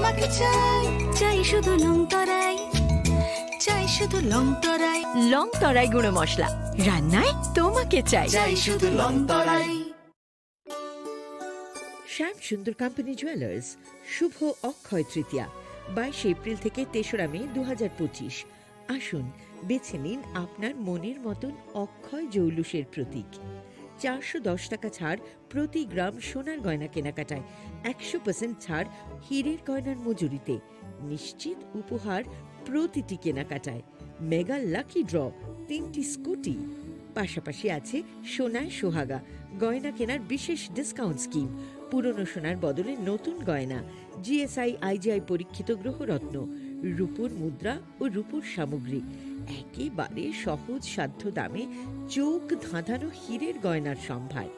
তোমাকে চাই চাই শুধু লং তরাই চাই শুধু লং তরাই গুঁড়ো মশলা রান্নায় তোমাকে চাই চাই শুধু লং তরাই। শ্যাম সুন্দর কোম্পানি জুয়েলার্স শুভ অক্ষয় তৃতীয়া 22 এপ্রিল থেকে 3রা মে 2025। আসুন বেছে নিন আপনার মনের মতন অক্ষয় জৌলুসের প্রতীক। 410 টাকা ছাড় প্রতি গ্রাম সোনার গয়না কেনাকাটায়, 100% ছাড় হীরের গয়নার মজুরিতে, নিশ্চিত উপহার প্রতিটি কেনাকাটায়, মেগা লাকি ড্র 3টি স্কুটি। পাশাপাশি আছে সোনায় সোহাগা গয়না কেনার বিশেষ ডিসকাউন্ট স্কিম, পুরনো সোনার বদলে নতুন গয়না, জিএসআই আইজিআই পরীক্ষিত গ্রহরত্ন, রূপোর মুদ্রা ও রূপোর সামগ্রী, একেবারে সহজ সাধ্য দামে চোখ ধাঁধানো হীরের গয়নার সম্ভার।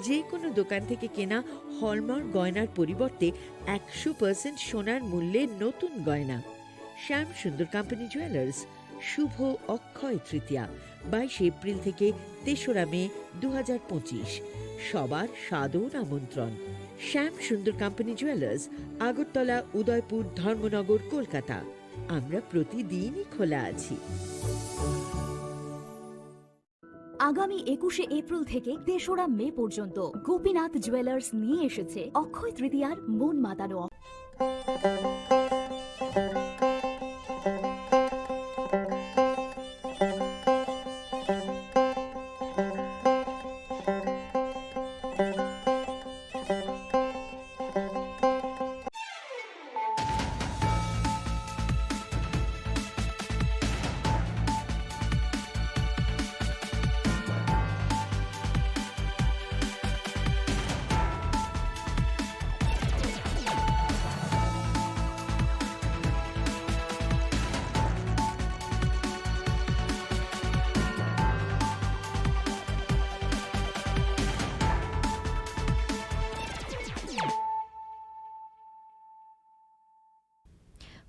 যে কোনো দোকান থেকে কেনা হলমার্ক গয়নার পরিবর্তে 100% সোনার মূল্যে নতুন গয়না। শ্যাম সুন্দর কোম্পানি জুয়েলার্স শুভ অক্ষয় তৃতীয়া 22 এপ্রিল থেকে 3রা মে 2025। সবার সাদর আমন্ত্রণ। শ্যাম সুন্দর কোম্পানি জুয়েলার্স, আগরতলা, উদয়পুর, ধর্মনগর, কলকাতা। আমরা প্রতিদিনই খোলা আছি। আগামী 21শে এপ্রিল থেকে 3রা মে পর্যন্ত গোপীনাথ জুয়েলার্স নিয়ে এসেছে অক্ষয় তৃতীয়ার মন মাতানো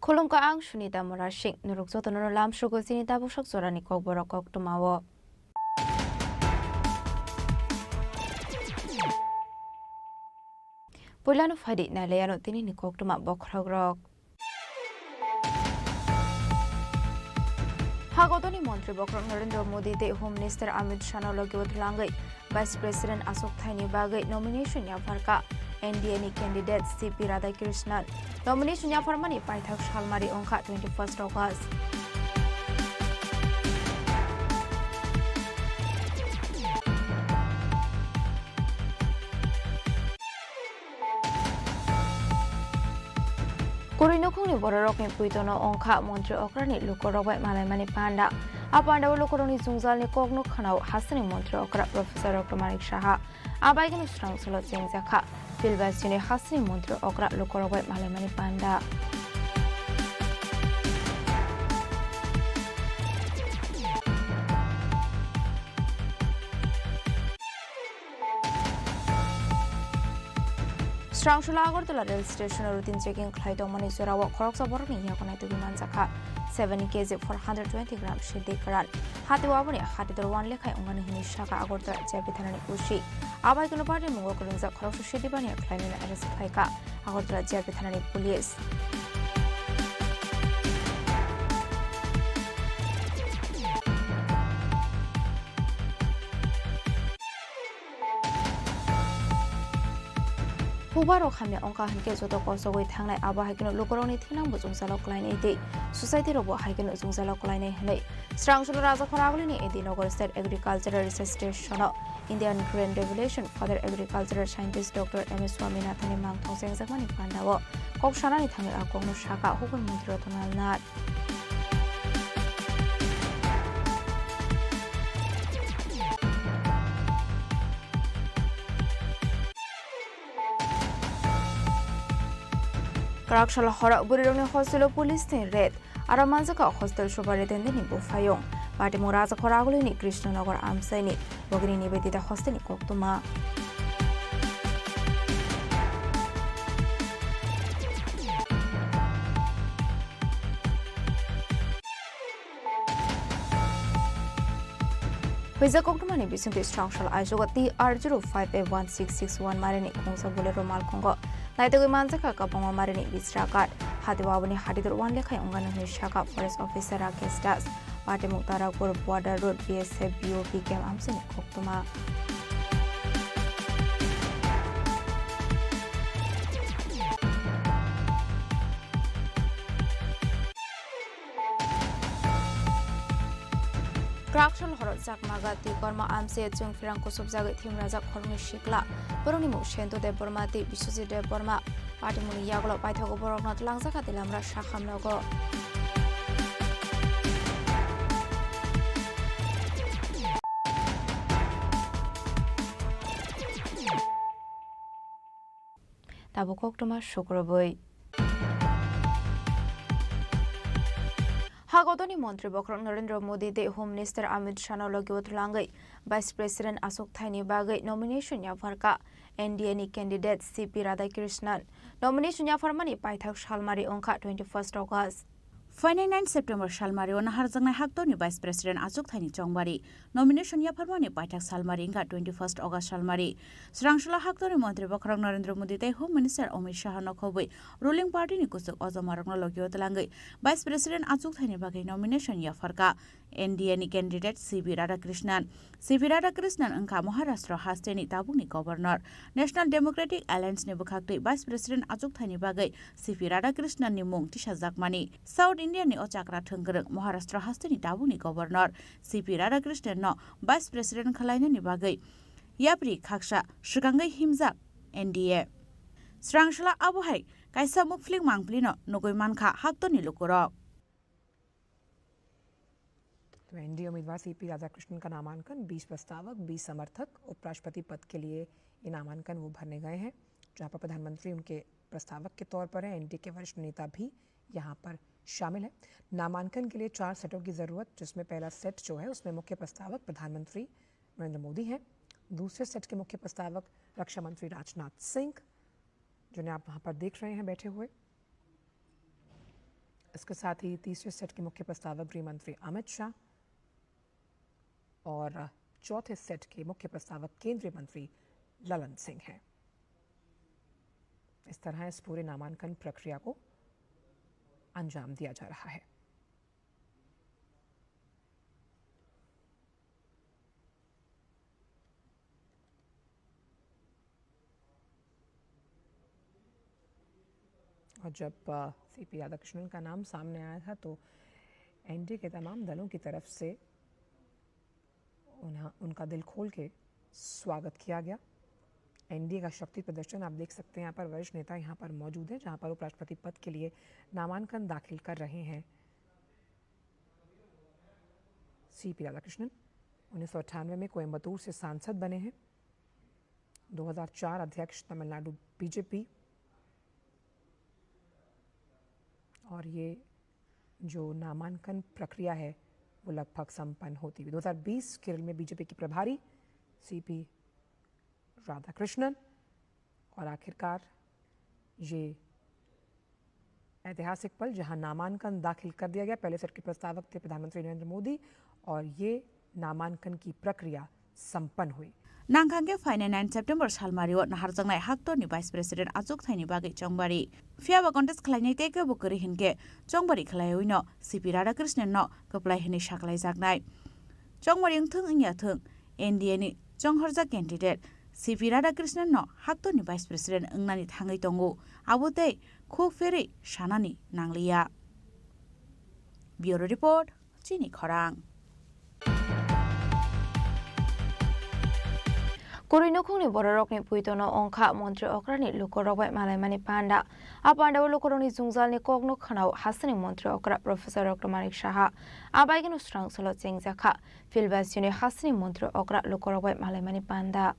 Khulungka ang Sunita Morashik nurukso tono lam shugo sinita busok zorani Kokborok tumawo. Pulano fadi na leyano tini ni koktuma bokrogrok. Hagotoni Montri Bokrok Narendra Modi de Home Minister Amit Shah logi utlangai Vice President Ashok Thaini bagai nomination ya farka NDA ni candidate CP Radhakrishnan nomination ya farmani Paithak Shalmari onka 21st August. Kurinokoni bororok ni puitono onka Montri Okrani lukorok malamani panda apanda lukoroni zungzal ni kogno khanau hasani Montri Okra Professor Dr. Manik Shaha abaigani strang solo jengjakha Filbasini hasani Montri Okra lukorok malamani panda Strangshula Agortola rail station routine checking Clyde Monisura Koroksa Borni Yakona to Manzaka 70 kg 420 grams Shidi Karan Hatiwabani Hatitor 1 Lekai Ungani Shaka Agorta Japitani Ushi Abaikano Party Mungokurinza Koroksa Shidibani climbing arrest Kaika Agorta Japitani police. Kokborok hamya onka hanke joto korso goi thangnai aba haikino lukoroni thinang bujung salok line ede society robo haikino jung salok line hanai strangshul raja khoraguli ni edi nogor state agricultural research station Indian Grain Revolution Father Agricultural Scientist Dr. M.S. Swaminathan mang thongseng jakmani pandawo kokshana ni thangai akongno shaka hukun mantri tonal nat Karakshal hora burironi hostel police tin red aramanjaka hostel shobare dendeni bufayong Pati Maharaja Khoraguli ni Krishnanagar Amsaini Bogini Nibedita hostel ni Koktuma Huiza Koktuma ni bisinti strangshal ajogati R05A1661 mareni khongsa bolero malkongo Naitagui manjaka ka pangwa marini bisrakat hatiwabani hatidur wan lekhai ongana ni shaka forest officer Kestas Pati Muktarakpur Border Road BSF BOP Camp Amsini Koktuma Krakshal horot zakmaga ti korma amse chung firang kusub jagai thim raja khorni shikla boroni mu shento de bormati bisuji de borma pati muni yaglo paithogo borok not langjaka dilamra shakhamnogo tabu koktuma shukroboi Hagodoni Montri Bokrok Narendra Modi de Home Minister Amit Shah logi utlangai Vice President Asok Thaini bagai nomination ya farka NDA ni candidate CP Radhakrishnan nomination ya farmani paithak shalmari ongka 21st August 29 September Shalmari on Harjang Haktoni Vice President Asok Thaini Chongbari nomination ya farmani paithak Salmari inga 21st August Shalmari Srangshula Haktoni Montri Bokrok Narendra Modi de Home Minister Amit Shah nokhoboi ruling party ni kusuk ojomarokno logi utlangai Vice President Asok Thaini bagai nomination ya farka NDA ni candidate CP Radhakrishnan angka Maharashtra hasteni tabungni governor National Democratic Alliance ni bukhakti Vice President Asok Thaini bagai CP Radhakrishnan ni mung tisajakmani South India ni ochakra thenggreng Maharashtra hasteni tabungni governor CP Radhakrishnan no Vice President khalaina ni bagai yapri khaksa shugangai himjak NDA Srangshla abuhai kaisa mukfling mangplino nogoi mankha haktoni lukurok तो NDA उम्मीदवार CP Radhakrishnan का नामांकन 20 प्रस्तावक 20 समर्थक उपराष्ट्रपति पद के लिए ये नामांकन वो भरने गए हैं जहां पर प्रधानमंत्री उनके प्रस्तावक के तौर पर है एनडीए के वरिष्ठ नेता भी यहां पर शामिल है नामांकन के लिए 4 सेटों की ज़रूरत जिसमें पहला सेट जो है उसमें मुख्य प्रस्तावक प्रधानमंत्री नरेंद्र मोदी हैं दूसरे सेट के मुख्य प्रस्तावक रक्षा मंत्री राजनाथ सिंह जिन्हें आप वहाँ पर देख रहे हैं बैठे हुए इसके साथ ही तीसरे सेट के मुख्य प्रस्तावक गृह मंत्री अमित शाह और चौथे सेट के मुख्य प्रस्तावक केंद्रीय मंत्री ललन सिंह हैं इस तरह इस पूरे नामांकन प्रक्रिया को अंजाम दिया जा रहा है और जब सीपी राधाकृष्णन का नाम सामने आया था तो एनडीए के तमाम दलों की तरफ से उनका दिल खोल के स्वागत किया गया एनडीए का शक्ति प्रदर्शन आप देख सकते हैं यहाँ पर वरिष्ठ नेता यहाँ पर मौजूद हैं जहाँ पर उपराष्ट्रपति पद के लिए नामांकन दाखिल कर रहे हैं सीपी राधाकृष्णन 1998 में कोयम्बतूर से सांसद बने हैं 2004 अध्यक्ष तमिलनाडु बीजेपी और ये जो नामांकन प्रक्रिया है वो लगभग संपन्न होती हुई 2020 केरल में बीजेपी की प्रभारी सीपी राधाकृष्णन और आखिरकार ये ऐतिहासिक पल जहां नामांकन दाखिल कर दिया गया पहले सेट के प्रस्तावक थे प्रधानमंत्री नरेंद्र मोदी और ये नामांकन की प्रक्रिया संपन्न हुई Nangkangge 9 September Salmario naharjangnai haktoni Vice President Asok Thaini bagai Chongbari Fiaba contest khlainai teke bukuri hinke Chongbari khlaiuino CP Radhakrishnan no kaplai hini saklai jaknai Chongbari thung ingya thung NDA ni Chonghorja candidate CP Radhakrishnan no haktoni Vice President ungnani thangai tongo abotei khoferi sanani nangliya Bureau Report Chini Khorang Kurinokungni bororokni puitono ongkha montri okrani lukorokbai malaimani panda apanda lukoroni zungzalni kokno khanau hasani montri okra Professor Dr. Manik Shaha abaigino strang solo chengjakha filbasini hasani montri okra lukorokbai malaimani panda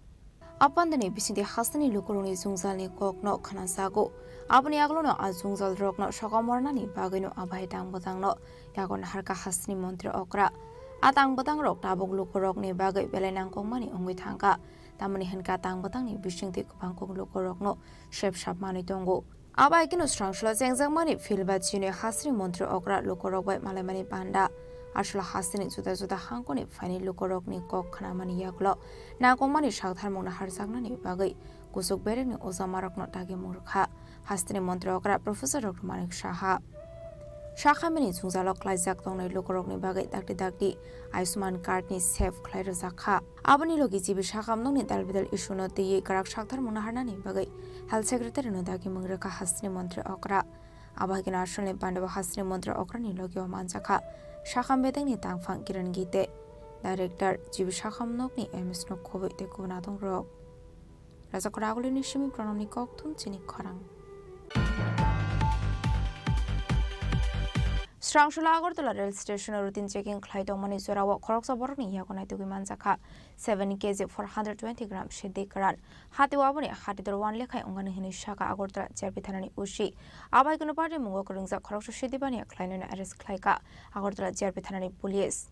apandani bisindi hasani lukoroni zungzalni kokno khanasago abani aglono azungzal rokno sokamornani bagino abai dangbodangno yagon harka hasani montri okra atang bodang rok tabok lukorokni bagai belainang kongmani ongwi thangka tamani henka tang batangni bisingti kubangkong lukorokno shepshap mani tongo abai kino strangshla jengjangmani filba chini hasri montri okra lukorokbai malaimani panda ashla hasini juda hangkoni faini lukorokni kok khanamani yaklo na kongmani sakthar mongna harjaknani bagai kusuk bereni ojamarokno tagi murkha hastini mantri okra Professor Dr. Manik Saha Shakhamini Zungzalo Klaizak Tongnai Lokorokni Bagai Dakti Ayushman Cardni Safe Klairo Zakha Abani Logi Jibi Shakam Nongni Dalbidal Ishuno Ti Karak Shaktar Munaharnani Bagai Health Secretary Nodaki Mungraka Hastini Mantri Okra Abagin Ashwani Pandava Hastini Mantri Okrani Logio Manzaka Shakam Bedengni Tangfang Kiran Gite Director Jibi Shakam Nokni MS No Kobe Tekunatong Rok Raza Koragulini Shimi Pronomni Koktum Chini Khorang Strangshula Agortola rail station routine checking Clydomani Zurawa Koroksaborni Yakonai to Manzaka 7 kg 420 grams Shidi Karan Hatiwabani Hatidur 1 Lekai Ungani Shaka Agortra Jerpitani Ushi Abaikuno Party Mungo Kurunza Korokso Shidibani Klein and Aris Klaika Agortra Jerpitani Police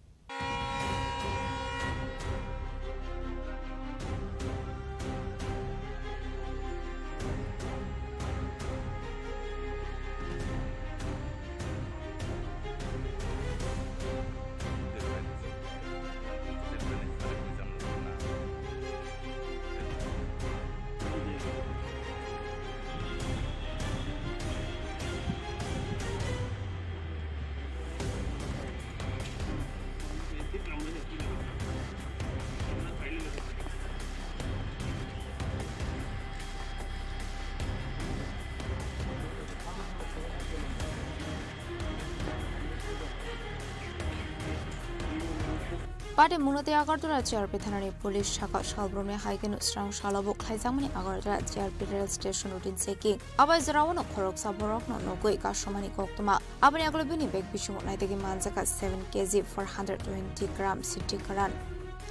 Party Munoti Agortra Jerpitani Police Shaka Shalbrome Hiken Strong Shalabo Klaizamani Agortra Jerpi rail station routine seki Abazarawan Koroksaborok no Goi Kashomani Koktuma Abaniaglobini Beg Bishu Naitagi Manzaka 7 kg 420 grams City Karan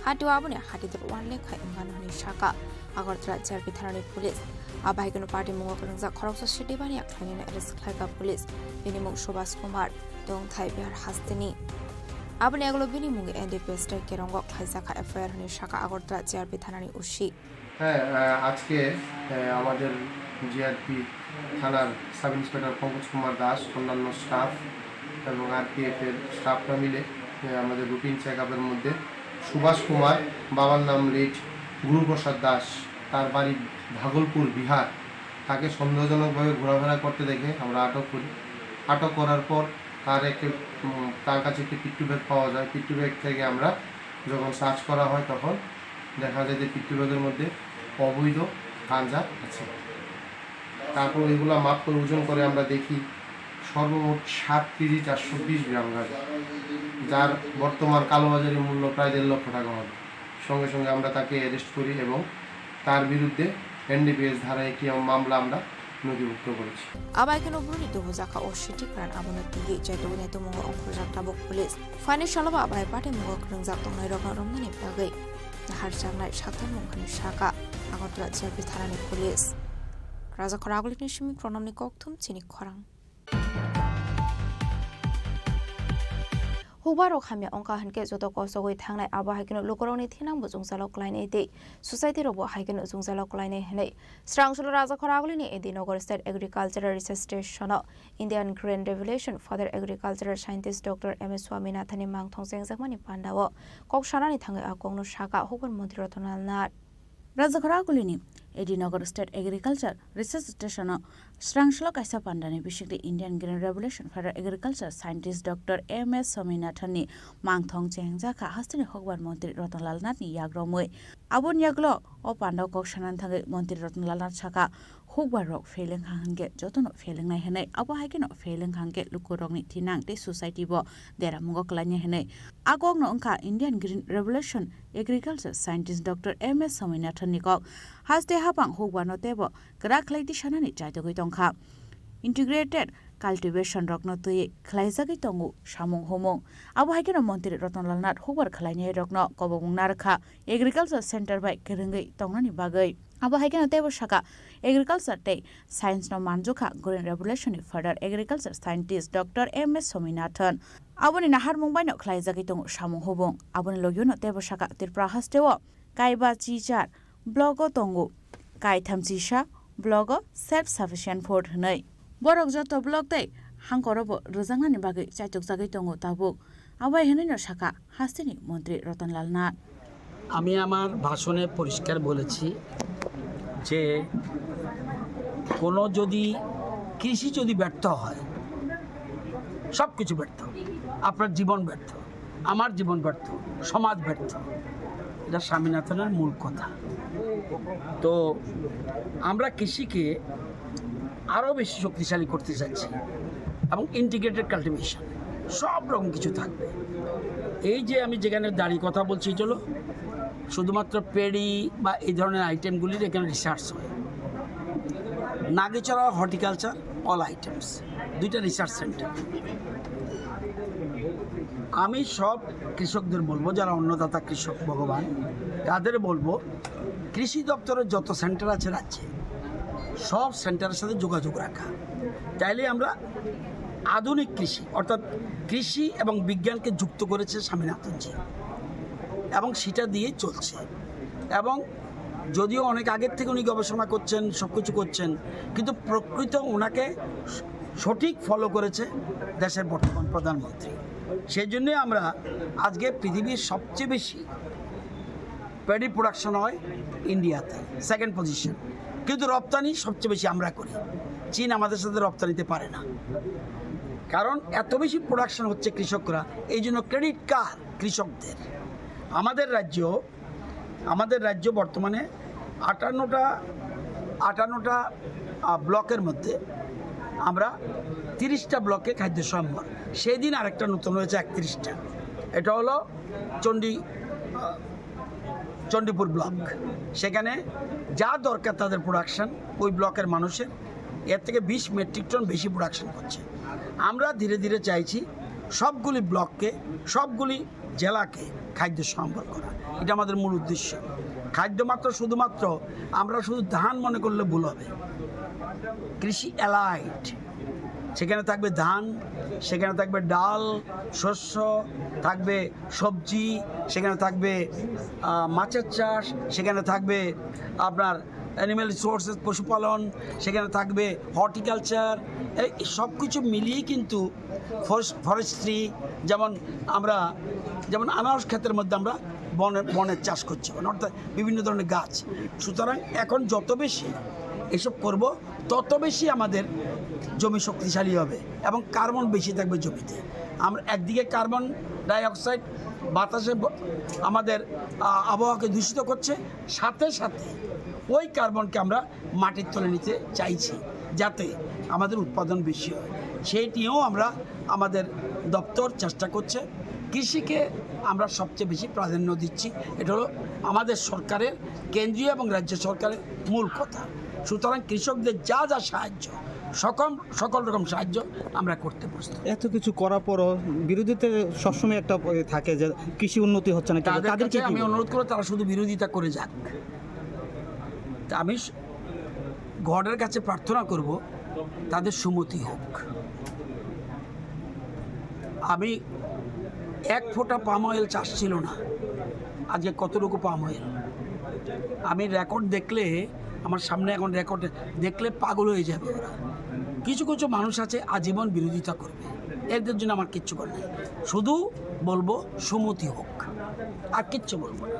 Hatu Abani Hatidur 1 Leka Inganani Shaka Agortra Jerpitani Police Abahikano Party Mungokanza Koroksa City Bania Klanin Aris Klaka Police Binimuk Shobas Kumar Dong Thai Bihar Hastini Abani Aglobini Mungi NDP State Kerongo Klaizaka FIR Huni Shaka Agortra JRP Thanani Ushi আজকে আমাদের GRP থানার sub inspector Pankaj Kumar Das অন্যান্য staff এবং RPF এর স্টাফরা মিলে আমাদের routine চেকআপের মধ্যে সুভাষ কুমার বাবার নাম রেট গুরুপ্রসাদ দাস তার বাড়ি ভাগলপুর বিহার তাকে সন্দেহজনকভাবে ঘোরাফেরা করতে দেখে আমরা আটক করি আটক করার পর তার কাছে একটি পিট্টু ব্যাগ পাওয়া যায় পিট্টু ব্যাগ থেকে আমরা যখন সার্চ করা হয় তখন দেখা যায় যে পিট্টু ব্যাগের মধ্যে অবৈধ গাঁজা আছে তারপর ওইগুলো মাপ করে ওজন করে আমরা দেখি সর্বমোট 7 কেজি 420 গ্রাম গাঁজা যার বর্তমান কালোবাজারি মূল্য প্রায় 1.5 লক্ষ টাকা হবে সঙ্গে সঙ্গে আমরা তাকে অ্যারেস্ট করি এবং তার বিরুদ্ধে এনডিপিএস ধারায় একটি মামলা আমরা নথিভুক্ত করেছি Abaikano Bruni to Hozaka or Shitty Kran Abonati Jetuine to Mungo Tabuk Police. Financial Abai Party Mungo Krunzak on Romani Pagay. The Harsham Night Shatan Mungan Shaka Agotra Jerpitani Police. Raza Koragulini Shimi Pronomni Koktum Chini Khorang Kokborok hamya ongka hanke joto koso goi thangnai aba haikeno lokoroni thinang bujung salok line ede society robo haikeno jung salok line henai strangshul raja khoragulini edi nogor state agricultural research station Indian Grain Revolution Father Agricultural Scientist Dr. MS Swaminathani mangthong sengjakmani pandawo koksanani thangai akongno shaka hokon mantri rotonal nat Raja Khoragulini Edinogor State Agriculture Research Station Strangshlo Kaisa Pandani Bishikli Indian Grain Revolution Father Agriculture Scientist Dr. MS Swaminathani Mangthong Chengjaka Hastini Hokbar Mantri Rotonlal Natni Yagromoi Abun Yaglo O Pandaw Kokshanan Thangai Mantri Rotonlal Nat Chaka Kokborok failing hange jotono failing nai henai abo haikeno failing hange lukurongni thinang te society bo dera mungo klanya henai agogno ongka Indian Green Revolution Agriculture Scientist Dr. MS Swaminathani kok haste hapang hokbarno tebo gra khlaiti shanani chaitogoi tongkha integrated cultivation rokno tui khlaijagi tongu samung homong abo haikeno mantri rotonlal nat hokbar khlainai rokno kobong narkha agriculture center by kerengai tongnani bagai abo haikeno tebo shaka agriculture te science no manjukha green revolution further agriculture scientist Dr. MS Swaminathan aboni nahar mumbai no khlaijagi tongu samung hobong aboni logyo no tebo shaka Tripura hasteo kaiba chichar blogo tongu kai thamchisha blogo self sufficient food hnai borok joto blog te hangkorobo rojangnani bagai chaitok jagai tongu tabuk abai henai no shaka hastini মন্ত্রী রতনলাল নাথ আমি আমার ভাষণে পরিষ্কার বলেছি যে কোনো যদি কৃষি যদি ব্যর্থ হয়, সব কিছু ব্যর্থ, আপনার জীবন ব্যর্থ, আমার জীবন ব্যর্থ, সমাজ ব্যর্থ। এটা স্বামীনাথনের মূল কথা। তো আমরা কৃষিকে আরও বেশি শক্তিশালী করতে চাচ্ছি এবং ইন্টিগ্রেটেড কাল্টিভেশন, সব রকম কিছু থাকবে। এই যে আমি যেখানে দাঁড়িয়ে কথা বলছি, এটা হলো শুধুমাত্র পেডি বা এই ধরনের আইটেমগুলির এখানে রিসার্চ হয়। নাগেচড়া, হর্টিকালচার, অল আইটেমস, 2টা রিসার্চ সেন্টার। আমি সব কৃষকদের বলবো, যারা অন্নদাতা কৃষক ভগবান, তাদের বলবো কৃষি দপ্তরের যত সেন্টার আছে রাজ্যে, সব সেন্টারের সাথে যোগাযোগ রাখা। তাইলে আমরা আধুনিক কৃষি, অর্থাৎ কৃষি এবং বিজ্ঞানকে যুক্ত করেছে স্বামীনাথনজি, এবং সেটা দিয়ে চলছে। এবং যদিও অনেক আগের থেকে উনি গবেষণা করছেন, সব কিছু করছেন, কিন্তু প্রকৃত ওনাকে সঠিক ফলো করেছে দেশের বর্তমান প্রধানমন্ত্রী। সেই জন্যে আমরা আজকে পৃথিবীর সবচেয়ে বেশি প্যাডি প্রোডাকশন হয় ইন্ডিয়াতে, 2nd পজিশন, কিন্তু রপ্তানি সবচেয়ে বেশি আমরা করি। চীন আমাদের সাথে রপ্তানিতে পারে না, কারণ এত বেশি প্রোডাকশন হচ্ছে কৃষকরা, এই জন্য ক্রেডিট কার কৃষকদের। আমাদের রাজ্য বর্তমানে 58টা ব্লকের মধ্যে আমরা 30টা ব্লকে খাদ্য সম্ভার। সেই দিন আরেকটা নতুন হয়েছে 31টা, এটা হলো চণ্ডীপুর ব্লক। সেখানে যা দরকার তাদের প্রোডাকশন, ওই ব্লকের মানুষের এর থেকে 20 মেট্রিক টন বেশি প্রোডাকশন করছে। আমরা ধীরে ধীরে চাইছি সবগুলি ব্লককে, সবগুলি জেলাকে খাদ্য সম্ভার করা। এটা আমাদের মূল উদ্দেশ্য। খাদ্য মাত্র শুধুমাত্র আমরা শুধু ধান মনে করলে ভুল হবে। কৃষি অ্যালাইড, সেখানে থাকবে ধান, সেখানে থাকবে ডাল, শস্য, থাকবে সবজি, সেখানে থাকবে মাছের চাষ, সেখানে থাকবে আপনার অ্যানিম্যাল রিসোর্সেস, পশুপালন, সেখানে থাকবে হর্টিকালচার। এই সব কিছু মিলিয়ে কিন্তু ফরেস্ট্রি, যেমন আনারস ক্ষেতের মধ্যে আমরা বনের চাষ করছি, অর্থাৎ বিভিন্ন ধরনের গাছ। সুতরাং এখন যত বেশি এসব করব, তত বেশি আমাদের জমি শক্তিশালী হবে এবং কার্বন বেশি থাকবে জমিতে। আমরা একদিকে কার্বন ডাইঅক্সাইড বাতাসে আমাদের আবহাওয়াকে দূষিত করছে, সাথে সাথে ওই কার্বনকে আমরা মাটির তলে নিতে চাইছি, যাতে আমাদের উৎপাদন বেশি হয়। সেইটিও আমরা আমাদের দপ্তর চেষ্টা করছে। কৃষিকে আমরা সবচেয়ে বেশি প্রাধান্য দিচ্ছি, এটা হলো আমাদের সরকারের, কেন্দ্রীয় এবং রাজ্য সরকারের মূল কথা। সুতরাং কৃষকদের যা যা সাহায্য, সকল রকম সাহায্য আমরা করতে প্রস্তুত। এত কিছু করার পরও বিরোধীতে সবসময় একটা থাকে যে কৃষি উন্নতি হচ্ছে না। তাদেরকে আমি অনুরোধ করব, তারা শুধু বিরোধিতা করে যাক। আমি গডের কাছে প্রার্থনা করব তাদের সুমতি হোক। আমি 1 ফোঁটা পাম অয়েল চাষ ছিল না, আজকে কতটুকু পাম অয়েল। আমি রেকর্ড দেখলে, আমার সামনে এখন রেকর্ড দেখলে পাগল হয়ে যাবে ওরা। কিছু কিছু মানুষ আছে আজীবন বিরোধিতা করবে, এদের জন্য আমার কিচ্ছু করার নেই। শুধু বলবো সুমতি হোক, আর কিচ্ছু বলবো না।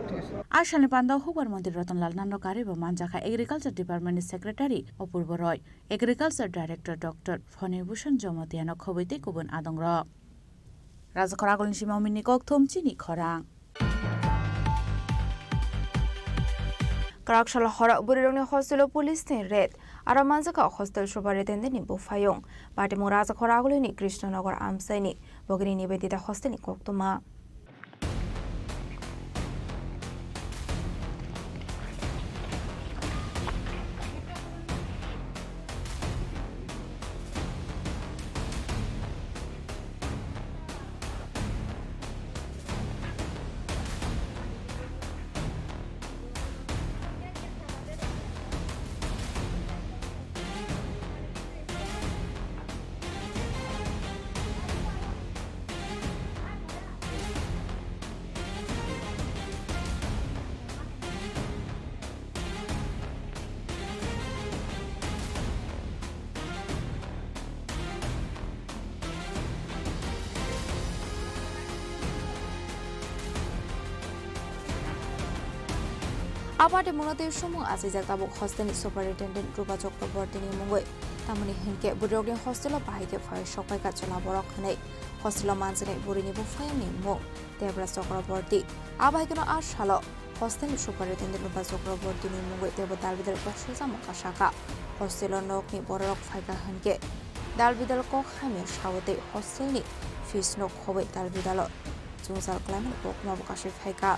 আসানে পান্দাও হুবার মন্ত্রী রতনলাল নান্ডকার এবং মানজাখা এগ্রিকালচার ডিপার্টমেন্টের সেক্রেটারি অপূর্ব রয়, এগ্রিকালচার ডাইরেক্টর ডক্টর ফণিভূষণ জমতিয়ানো খবৈতে গুবুন আদং র রাজখর আগলনি সিমাও মিনি ককথম চিনি খরাং Karakshal hora burirong ni hostel police tin red ara manjaka hostel shobare tende ni bufayong bate muraza khoraguli ni Krishnanagar amsaini bogini ni bedita hostel ni koktuma Aparte monote sumo asi jaktabuk hostel superintendent Rupa Chakraborty ni mungoi tamani hinke budrogni hostelo bahike phai sokaika chola borok hne hostelo manjene burini bu phayani mo debra Chakraborty abahikeno ar salo hostel superintendent Rupa Chakraborty ni mungoi tebo dalbidal koshja mokashaka hostelo nokni borok phaika hinke dalbidal ko khame shawate hostelni fees nok khobe dalbidalo jungsal klaimani kokma bokashi phaika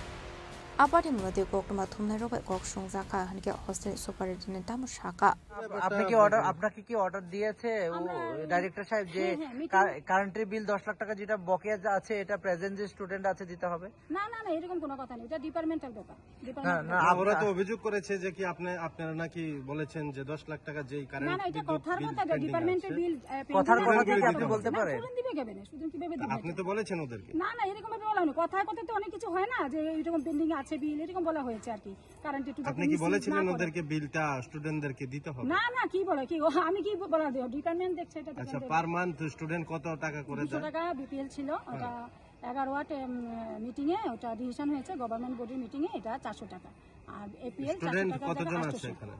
আপাটি মূলত কোকটমা থুমনাই রবে cock সংজাকা Han hostel superintendent তাম শাখা আপনাকে কি order দিয়েছে director সাহেব যে কারেন্টের বিল 10 লাখ টাকা যেটা বকেয়া আছে এটা প্রেজেন্ট যে স্টুডেন্ট আছে দিতে হবে? না না না এরকম কোনো কথা নেই, এটা ডিপার্টমেন্টাল ব্যাপার। না আমরা তো অভিযোগ করেছে যে কি আপনারা নাকি বলেছেন যে 10 লাখ টাকা যেই কারেন্ট না না এটা কথার কথা ডিপার্টমেন্টাল বিল কথার কথা কি আপনি বলতে পারেন? স্টুডেন্ট দিবে কেন স্টুডেন্ট কিভাবে দিবে? আপনি তো বলেছেন ওদেরকে। না না এরকম ভাবে বলা হয়নি, কথার কথা তো অনেক কিছু হয় না যে এরকম বিল্ডিং আছে বিল এরকম বলা হয়েছে আর কি। কারেন্ট একটু আপনি কি বলেছিলেন ওদেরকে বিলটা স্টুডেন্টদেরকে দিতে হবে? না না কি বলে কি আমি কি বলা দেব, ডিপার্টমেন্ট দেখছে এটা। আচ্ছা পার মান্থ স্টুডেন্ট কত টাকা করে দেয়? 200 টাকা বিপিএল ছিল, ওটা 11 ওয়াট মিটিং এ ওটা ডিসিশন হয়েছে গভর্নমেন্ট বডির মিটিং এ, এটা 400 টাকা। আর এপিএল 400 টাকা। কতজন আছে এখানে?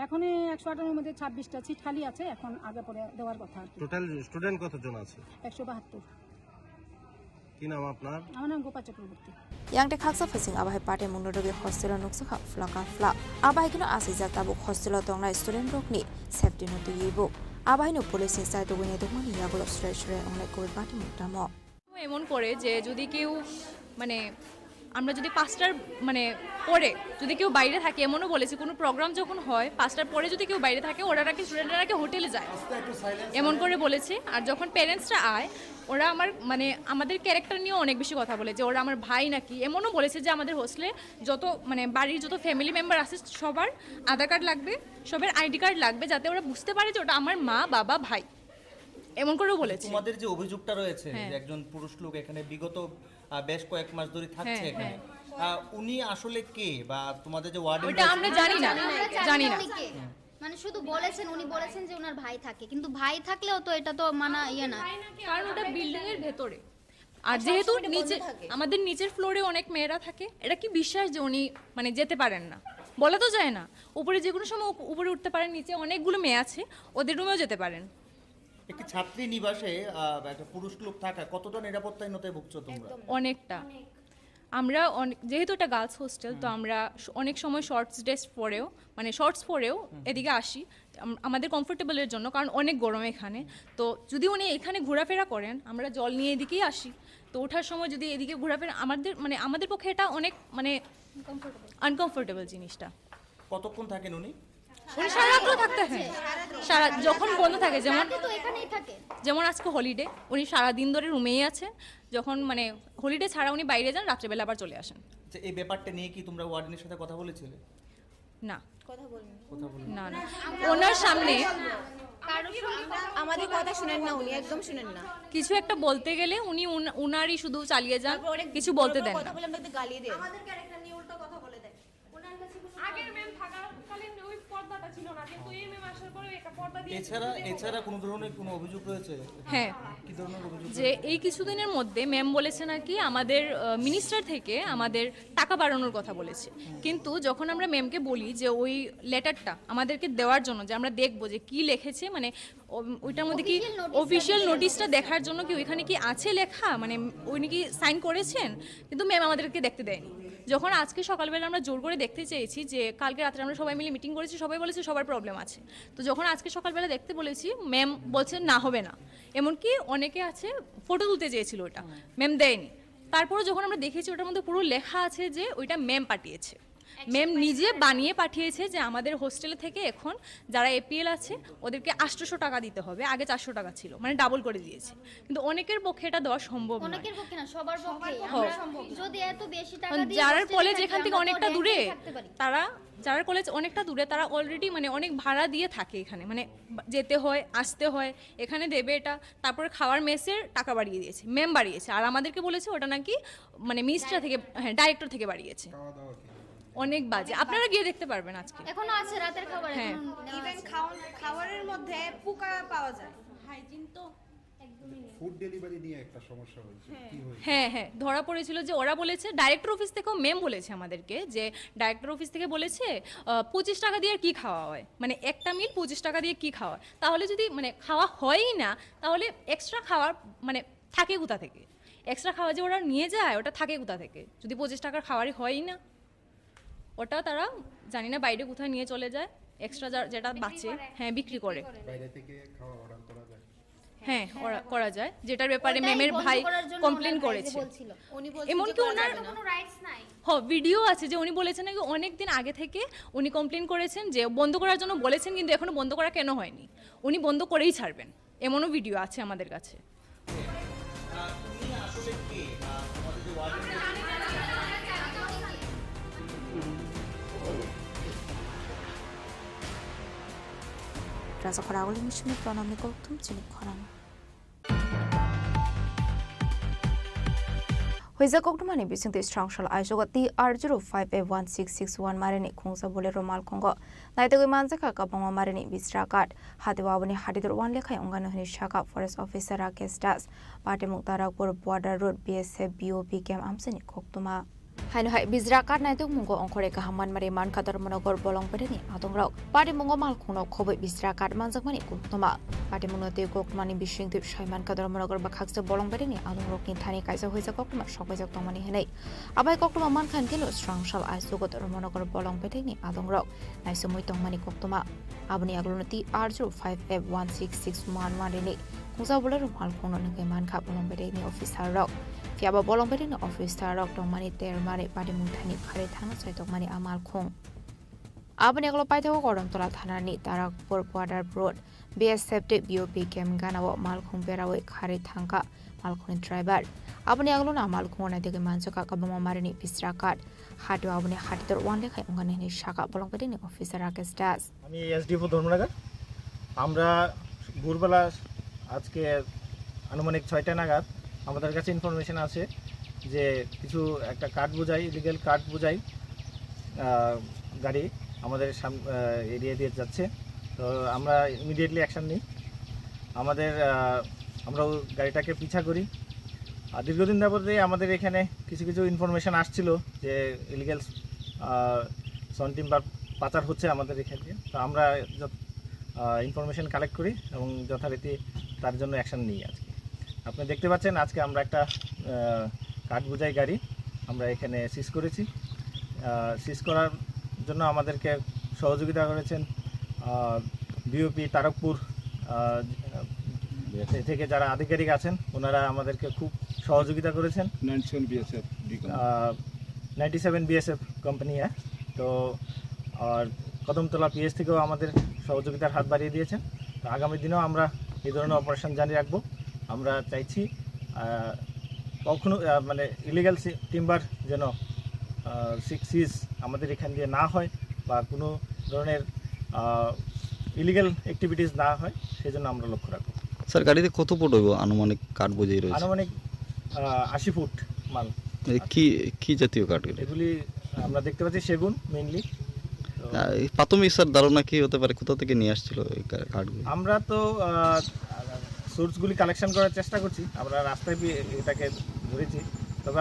এখন 108 এর মধ্যে 26টা সিট খালি আছে, এখন আগে পরে দেওয়ার কথা আর কি। টোটাল স্টুডেন্ট কতজন আছে? 172। কি নাম আপনার? আমার নাম Gopa Chakraborty. Yang de khaksa facing abahe pate mundoge hostel nuksa kha flaka fla abahe kino asija tabu hostel tongnai student rokni safety no to yibo abahe no police inside to win edumani yagulo stress only covid party mutamo এমন করে যে যদি কেউ মানে আমরা যদি 5টার মানে পরে যদি কেউ বাইরে থাকে, এমনও বলেছি কোনো প্রোগ্রাম যখন হয় 5টার পরে যদি কেউ বাইরে থাকে ওরা নাকি স্টুডেন্টরা নাকি হোটেলে যায়, এমন করে বলেছে। আর যখন প্যারেন্টসরা আয় ওরা মানে আমাদের ক্যারেক্টার নিয়ে অনেক বেশি কথা বলে যে ওরা আমার ভাই নাকি, এমনও বলেছে যে আমাদের হোস্টেলে যত মানে বাড়ির যত ফ্যামিলি মেম্বার আছে সবার আধার কার্ড লাগবে, সবার আইডি কার্ড লাগবে, যাতে ওরা বুঝতে পারে যে ওটা আমার মা বাবা ভাই, এমন করেও বলেছে। তোমাদের যে অভিযোগটা রয়েছে যে একজন পুরুষ লোক এখানে বিগত বেশ কয়েক মাস ধরে থাকছে এখানে, উনি আসলে কে বা তোমাদের যে ওয়ার্ডেন ওটা আমরা জানি না মানে শুধু বলেছেন, উনি বলেছেন যে ওনার ভাই থাকে, কিন্তু ভাই থাকলেও তো এটা তো মানা ইয়ে না, কারণ ওটা বিল্ডিং এর ভেতরে। আর যেহেতু নিচে আমাদের নিচের ফ্লোরে অনেক মেয়েরা থাকে, এটা কি বিশ্বাস যে উনি মানে যেতে পারেন না, বলা তো যায় না। উপরে যে কোনো সময় উপরে উঠতে পারেন, নিচে অনেকগুলো মেয়ে আছে ওদের রুমেও যেতে পারেন। একটি ছাত্রী নিবাসে একটা পুরুষ লোক থাকা কতটা নিরাপত্তাহীনতায় ভুগছো তোমরা? অনেকটা। আমরা যেহেতু এটা গার্লস হোস্টেল, তো আমরা অনেক সময় শর্টস পরেও এদিকে আসি আমাদের কমফোর্টেবলের জন্য, কারণ অনেক গরম এখানে। তো যদি উনি এখানে ঘোরাফেরা করেন, আমরা জল নিয়ে এদিকেই আসি, তো ওঠার সময় যদি এদিকে ঘোরাফেরা আমাদের পক্ষে এটা অনেক মানে আনকমফোর্টেবল জিনিসটা। কতক্ষণ থাকেন উনি? উনি সারা রাতও থাকতে হয়, সারা যখন বন্ধ থাকে, যেমন আজকে হলিডে উনি সারা দিন ধরে রুমেই আছেন, যখন মানে হলিডে ছাড়া উনি বাইরে যান, রাত্রেবেলা আবার চলে আসেন। এই ব্যাপারটা নিয়ে কি তোমরা ওয়ার্ডেনের সাথে কথা বলেছিলে? না না না, ওনার সামনে আমাদের কথা শুনেন না, উনি একদম শুনেন না। কিছু একটা বলতে গেলে উনি উনারই শুধু চালিয়ে যান, কিছু বলতে দেন না। গালিয়ে দেন। আমাদের ক্যারেক্টার নিয়ে উল্টো কথা বলে দেয়। ওনার কাছে আগের ম্যাম থাকাকালীন ওই পর্দাটা ছিল না, কিন্তু এই ম্যাম আসার পরে একটা পর্দা দিয়ে। এছাড়া কোনো ধরনের কোনো অভিযোগ রয়েছে? হ্যাঁ, কি ধরনের অভিযোগ? যে এই কিছুদিনের মধ্যে ম্যাম বলেছেন আর কি আমাদের মিনিস্টার থেকে আমাদের টাকা বাড়ানোর কথা বলেছে, কিন্তু যখন আমরা ম্যামকে বলি যে ওই লেটারটা আমাদেরকে দেওয়ার জন্য, যে আমরা দেখবো যে কি লিখেছে, মানে ওইটার মধ্যে কি অফিসিয়াল নোটিশটা দেখার জন্য কি ওইখানে কি আছে লেখা, মানে উনি কি সাইন করেছেন, কিন্তু ম্যাম আমাদেরকে দেখতে দেয়নি। যখন আজকে সকালবেলা আমরা জোর করে দেখতে চেয়েছি, যে কালকে রাত্রে আমরা সবাই মিলে মিটিং করেছি, সবাই বলেছে সবার প্রবলেম আছে, তো যখন আজকে সকালবেলা দেখতে বলেছি ম্যাম বলছেন না হবে না, এমনকি অনেকে আছে ফটো তুলতে চেয়েছিল, ওটা ম্যাম দেয়নি। তারপরে যখন আমরা দেখেছি ওটার মধ্যে পুরো লেখা আছে যে ওইটা ম্যাম পাঠিয়েছে, ম্যাম নিজে বানিয়ে পাঠিয়েছে যে আমাদের হোস্টেলে থেকে এখন যারা এপিএল আছে ওদেরকে 800 টাকা দিতে হবে, আগে 400 টাকা ছিল, মানে ডাবল করে দিয়েছে। কিন্তু অনেকের পক্ষে এটা দেওয়া সম্ভব নয়, অনেকের পক্ষে না, সবার পক্ষে আমরা সম্ভব। যদি এত বেশি টাকা দিয়ে যারা কলেজ এখান থেকে অনেকটা দূরে, যারা কলেজ অনেকটা দূরে, তারা অলরেডি মানে অনেক ভাড়া দিয়ে থাকে এখানে, মানে যেতে হয় আসতে হয়, এখানে দেবে এটা, তারপরে খাওয়ার মেসের টাকা বাড়িয়ে দিয়েছে, ম্যাম বাড়িয়েছে। আর আমাদেরকে বলেছে ওটা নাকি মানে মিনিস্টার থেকে, হ্যাঁ ডাইরেক্টর থেকে বাড়িয়েছে। অনেক বাজে, আপনারা গিয়ে দেখতে পারবেন আজকে এখনো আছে রাতের খাবার। হ্যাঁ, ইভেন খাবারের মধ্যে পোকা পাওয়া যায়, হাইজিন তো ফুড ডেলিভারি নিয়ে একটা সমস্যা হয়েছে কি হয়েছে? হ্যাঁ ধরা পড়েছিল যে ওরা বলেছে ডাইরেক্টর অফিস থেকেও ম্যাম বলেছে আমাদেরকে যে ডাইরেক্টর অফিস থেকে বলেছে 25 টাকা দিয়ে আর কি খাওয়া হয়, মানে একটা মিল 25 টাকা দিয়ে কি খাওয়া হয়, তাহলে যদি মানে খাওয়া হয়ই না তাহলে এক্সট্রা খাওয়ার মানে থাকে কোথা থেকে, এক্সট্রা খাওয়া যে ওরা নিয়ে যায় ওটা থাকে কোথা থেকে, যদি 25 টাকার খাওয়ারই হয়ই না, ওটা তারা জানি না বাইরে কোথায় নিয়ে চলে যায় এক্সট্রা যেটা বাঁচে, হ্যাঁ বিক্রি করে, বাইরে থেকে খাওয়া অর্ডার করা যায়? হ্যাঁ করা যায়, যেটার ব্যাপারে ম্যামের ভাই কমপ্লেন করেছে। এমনকি ওনার ভিডিও আছে যে উনি বলেছেন নাকি অনেক দিন আগে থেকে উনি কমপ্লেন করেছেন যে বন্ধ করার জন্য বলেছেন, কিন্তু এখনো বন্ধ করা কেন হয়নি, উনি বন্ধ করেই ছাড়বেন, এমনও ভিডিও আছে আমাদের কাছে। Raza Khorang Mission Pronomi Koktum Chini Khorang Huiza Koktumani Bising the Strong Shall I show the R05A1661 Marini Kungsa Bolero Malcongo. Neither Manzaka Kapong Marini Bistrakat, Hadiwabani Hadidur one Leka Ungano Shaka Forest Officer Rakestas, Party Muktarakpur Border Road BSF BOP Cam Amsini Koktuma. Haino hai bizrakat na tung mungo ongkore kahaman mariman kadar monogor bolong pedeni atong rok pari mungo mal kuno khobe bizrakat manjak mani kuktoma pari mungo te kokmani bishing tip shaiman kadar monogor bakhakse bolong pedeni atong rok ni thani kaisa hoisa kokma shokojak tomani henai abai koktoma man khan kilo strong shal aisu godar monogor bolong pedeni atong rok naisomoi tomani koktoma abni aglonati R05F1661 marini kungsa bolero mal kuno ngai man kha bolong pedeni officer rok Fiaba bolong pedeni officer rok tomani ter mari padi muthani khare thana chai tokmani amal khong abani aglo paitho koram tola thanani tarakpur border road BSF te BOP cam ganawo mal khong berawe khare thangka mal khong driver abani aglo na mal khong na dege manchaka kabama marini bisrakat hatu abani hatitor one lekhai ongane ni shaka bolong pedeni officer rakestas আমি SDF Dharmanagar আমরা ভোরবেলা আজকে আনুমানিক 6টা নাগাদ আমাদের কাছে information আছে যে কিছু একটা কার্ড বোঝাই ইলিগাল কার্ড বোঝাই গাড়ি আমাদের এরিয়া দিয়ে যাচ্ছে, তো আমরা ইমিডিয়েটলি অ্যাকশন নিই। আমরা গাড়িটাকে পিছা করি। আর দীর্ঘদিন যাবতে আমাদের এখানে কিছু ইনফরমেশন আসছিল যে ইলিগাল সন টিম্বার পাচার হচ্ছে আমাদের এখানে, তো আমরা ইনফরমেশন কালেক্ট করি এবং যথারীতি তার জন্য অ্যাকশন নিই। আজকে আপনি দেখতে পাচ্ছেন আজকে আমরা একটা কাঠ বোঝাই গাড়ি আমরা এখানে সিজ করেছি। সিজ করার জন্য আমাদেরকে সহযোগিতা করেছেন বিওপি তারকপুর থেকে যারা আধিকারিক আছেন, ওনারা আমাদেরকে খুব সহযোগিতা করেছেন। 97 বিএসএফ কোম্পানি, তো আর কদমতলা পিএস থেকেও আমাদের সহযোগিতার হাত বাড়িয়ে দিয়েছেন। তো আগামী দিনেও আমরা এই ধরনের অপারেশন জারি রাখবো। আমরা চাইছি কখনো মানে ইলিগাল টিম্বার যেন সিজ আমাদের এখান দিয়ে না হয় বা কোনো ধরনের ইলিগাল অ্যাক্টিভিটিস না হয়, সেই জন্য আমরা লক্ষ্য রাখবো। স্যার গাড়িতে কত ফুট হইব আনুমানিক কাঠ বোঝাই রয়েছে? আনুমানিক 80 ফুট মাল। কি জাতীয় কাঠ এগুলি? আমরা দেখতে পাচ্ছি সেগুন মেইনলি। প্রাথমিক স্যার ধারণা কি হতে পারে, কোথা থেকে নিয়ে আসছিল এই কাঠগুলি? আমরা তো সোর্সগুলি কালেকশন করার চেষ্টা করছি, আমরা রাস্তায় এটাকে ধরেছি, তবে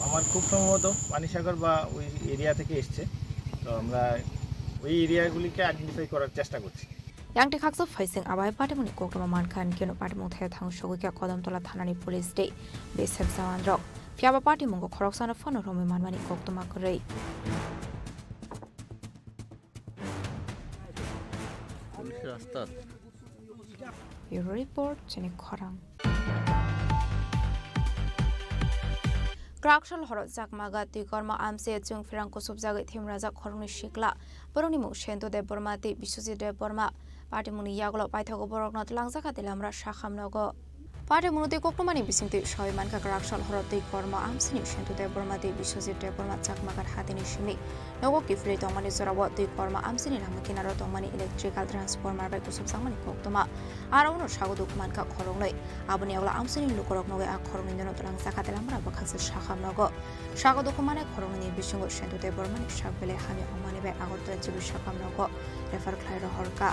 আমার খুব সম্ভবত পানিসাগর বা ওই এরিয়া থেকে এসছে, তো আমরা ওই এরিয়াগুলিকে আইডেন্টিফাই করার চেষ্টা করছি। Yang Texas facing abai patimuni koktoma mankan keno patimung the thang shogika kodamtola thanani police day BSF zawandrok fiaba patimung ko khoroksana phone romi manmani koktoma korei police rasta Bureau report Chini Khorang Krakshal horot jakmaga tui korma amse chung firang ko subjagai thimraja khorungni shikla boroni mu shento de bormati bisujit de borma Patimuni Yaglo Paithago Borok not Langzaka de Lamra Shahamnogo. Patimunuti Kokmani Bisinti Shoymanka Krakshal Horoti Korma Amsini to the Bormati Bishuzit de Borma Chakmakar Hatini Shimi. No Kifri Tomani Zorawat de Korma Amsini Lamakina Tomani electrical transformer by Kusumani Koktoma. Arono Shagodukmanka Korongli. Abuniola Amsini Lukorok Noga Koron in the Langzaka de Lamra Bakas Shahamnogo. Shagodukumane Koroni Bishungo Shentu de Bormani Shabele Hani Omani by Agotra Jibu Shakamnogo. Refer Clyde Horka.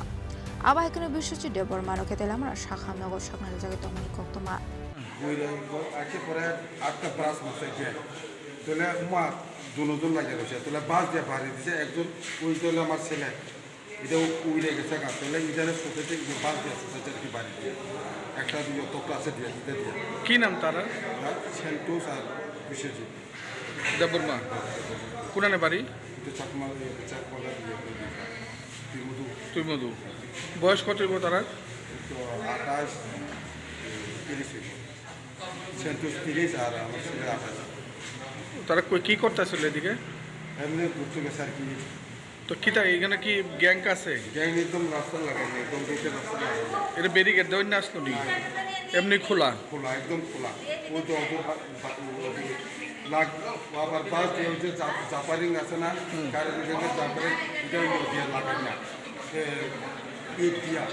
aba haikino bishwajit debor mano ketela amra shakha nogor shakna jage tomani koktoma আজকে পরে 8টা বাস মাসে গিয়ে তোলে মা দুজন লাগে রয়েছে তোলে বাস দিয়ে ভাড়ি দিছে একজন ওই তোলে আমার ছেলে এটা উইলে গেছে গা তোলে ইদানে সোসাইটি বাস দিয়ে সোসাইটির কি বাড়ি দিয়ে একটা দুটো তো ক্লাসে দিয়ে দিতে দিয়ে কি নাম তারা সেন্টোস আর বিশ্বজিৎ দেববর্মা কোনানে বাড়ি চাকমা তুই মধু বয়স কত হইব তারা 28 30 সেন্টোস 30 আর আমার ছেলে 28 তারা কই কি করতেছিল এদিকে এমনি ঘুরতে গেছে আর কি তো কিটা এখানে কি গ্যাং আছে গ্যাং একদম রাস্তা লাগাই না একদম গেটের রাস্তা লাগাই এটা ব্যারিকেড দেওয়া না আসলো নি এমনি খোলা খোলা একদম খোলা ওই তো লাগ আবার বাস দিয়ে হচ্ছে জাপারিং আছে না কারণ এখানে জাপারিং এটা দিয়ে লাগাই না ইট দিয়া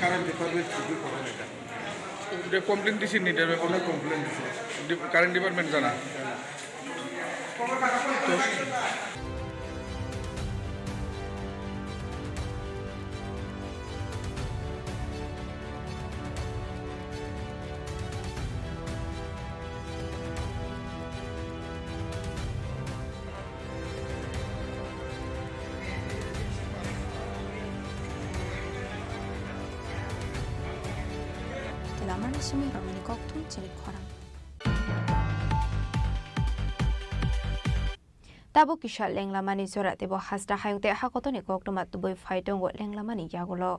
কারেন্ট ডিপার্টমেন্ট শুধু করেন এটা কমপ্লেন দিছি নি অনেক কমপ্লেন দিছে কারেন্ট ডিপার্টমেন্ট জানা তো Telamani sumi ramani koktum Chini Khorang. Tabo kisha lenglamani zora tebo hasda hayungte hakotoni koktum atuboi faitong go lenglamani yagulo.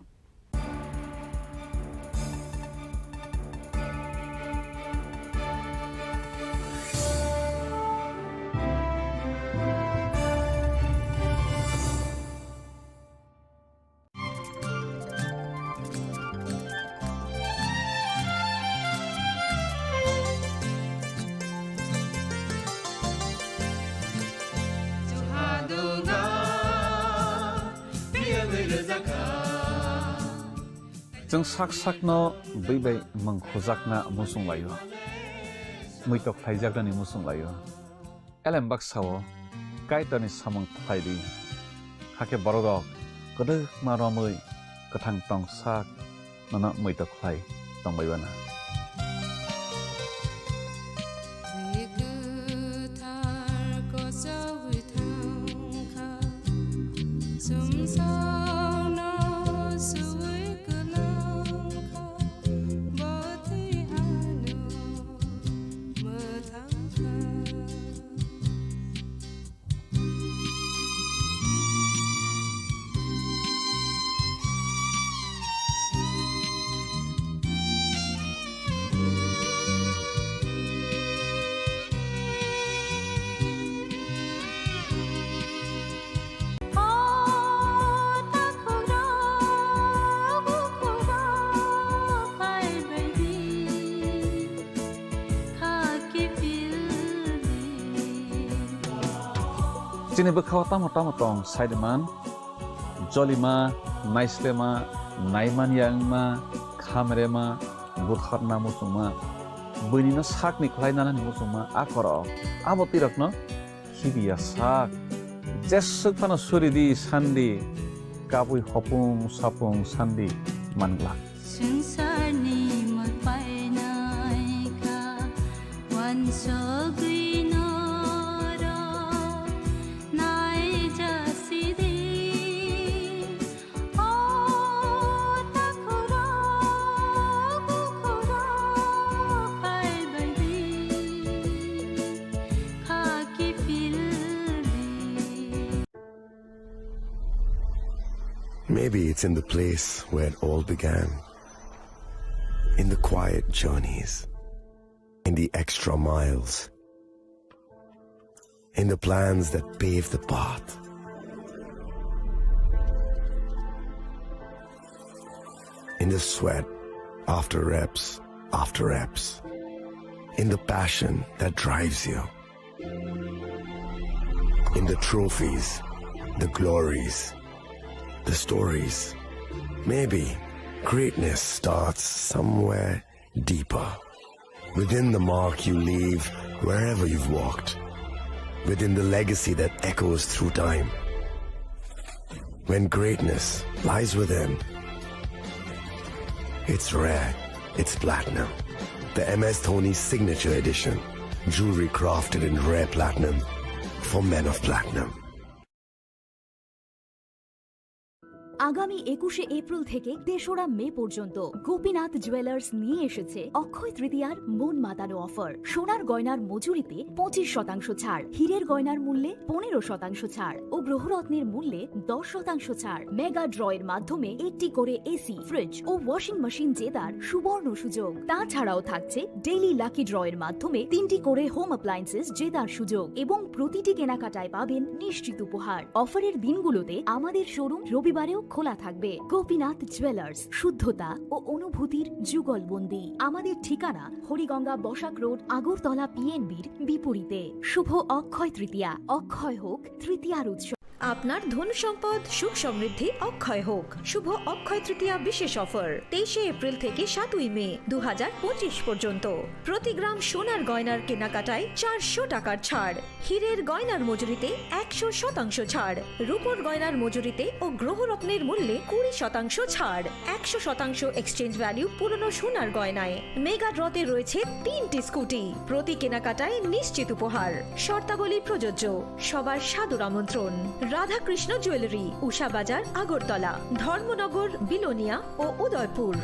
जों साक साकनो बैबाय मंखजाकना मुसुं लायो मैतक थाइजाकनि मुसुं लायो एलेम बाक्साओ काइटनि सामं थाइदि हाके बरगक गदो मारमै गथां टं साक नना मैतक Thai तंबायबाना Chini bekhaw tamo tong saideman jolima naislema naiman yangma khamrema butharna musuma bunina sakni khlainana ni musuma akoro abotirakno khibiya sak jesuk phana suridi sandi kapui hopung sapung sandi mangla Sungsarni magpainaika wansogui Maybe it's in the place where it all began, in the quiet journeys, in the extra miles, in the plans that pave the path. In the sweat after reps, in the passion that drives you, in the trophies, the glories, the stories. Maybe greatness starts somewhere deeper, within the mark you leave wherever you've walked, within the legacy that echoes through time. when greatness lies within. It's rare, it's platinum. The MS Dhoni Signature Edition. Jewelry crafted in rare platinum for men of platinum. আগামী 21শে April থেকে 3রা মে পর্যন্ত Gopinath jewellers নিয়ে এসেছে অক্ষয় তৃতীয়ার মন মাতানো offer. সোনার গয়নার মজুরিতে 25% ছাড়, হীরের গয়নার মূল্যে 15% ছাড় ও গ্রহরত্নের মূল্যে 10% ছাড়। মেগা ড্রয়ের মাধ্যমে একটি করে এসি, ফ্রিজ ও ওয়াশিং মেশিন জেতার সুবর্ণ সুযোগ। তাছাড়াও থাকছে ডেইলি লাকি ড্রয়ের মাধ্যমে 3টি করে হোম অ্যাপ্লায়েন্সেস জেতার সুযোগ এবং প্রতিটি কেনাকাটায় পাবেন নিশ্চিত উপহার। অফারের দিনগুলোতে আমাদের শোরুম রবিবারেও খোলা থাকবে। গোপীনাথ জুয়েলার্স, শুদ্ধতা ও অনুভূতির যুগলবন্দি। আমাদের ঠিকানা হরিগঙ্গা বসাক রোড, আগরতলা পিএনবির বিপরীতে। শুভ অক্ষয় তৃতীয়া, অক্ষয় হোক তৃতীয়ার উৎসব। আপনার ধন সম্পদ সুখ সমৃদ্ধি অক্ষয় হোক। শুভ অক্ষয় তৃতীয়া বিশেষ অফার 23শে এপ্রিল থেকে 7ই মে 2025 পর্যন্ত। প্রতি গ্রাম সোনার গয়নার কেনাকাটায় 400 টাকার ছাড়, হীরের গয়নার মজুরিতে 100% ছাড়, রূপোর গয়নার মজুরিতে ও গ্রহরত্নের মূল্যে 20% ছাড়, 100% এক্সচেঞ্জ ভ্যালু পুরনো সোনার গয়নায়। মেগা ড্রতে রয়েছে 3টি স্কুটি, প্রতি কেনাকাটায় নিশ্চিত উপহার। শর্তাবলী প্রযোজ্য। সবার সাদর আমন্ত্রণ। রাধাকৃষ্ণ জুয়েলারি, উষা বাজার, আগরতলা, ধর্মনগর, বিলোনিয়া ও উদয়পুর।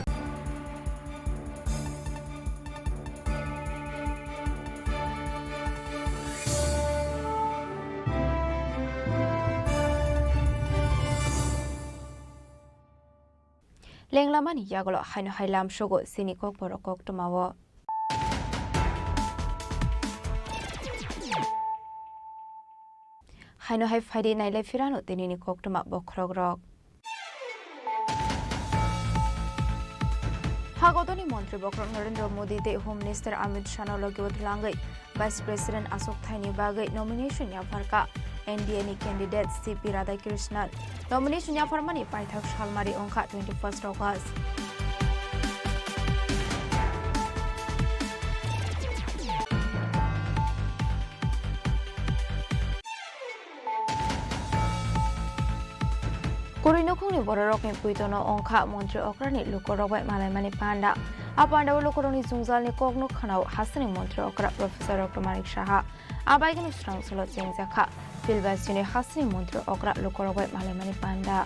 লেংলামানি ইয়াগলো হাইনো হাইলাম সগো সিনি kokborok koktomawo হাইনো হাই ফাইডে নাইলাই ফিরানো তিনিনি koktoma বখরগ্রক হাগতনি মন্ত্রী বখরক নরেন্দ্র মোদি তে হোম মিনিস্টার অমিত শাহ লগে উঠলাঙ্গৈ ভাইস প্রেসিডেন্ট অশোক থাইনি বাগৈ নমিনেশন ইয়াফারকা NDA ni candidate CP Radhakrishnan nomination yafarmani paithak salmari ongkha 21st August Kurinokuni bororokni puitono ongkha montri okrani lukorogbai malaimani panda apanda lukoroni zungzalni kokno khanao hasani montri okra Professor Dr. Manik Shaha abaigani strong solo chengjakha Filbasini hasani montri okra lukorogbai malaimani panda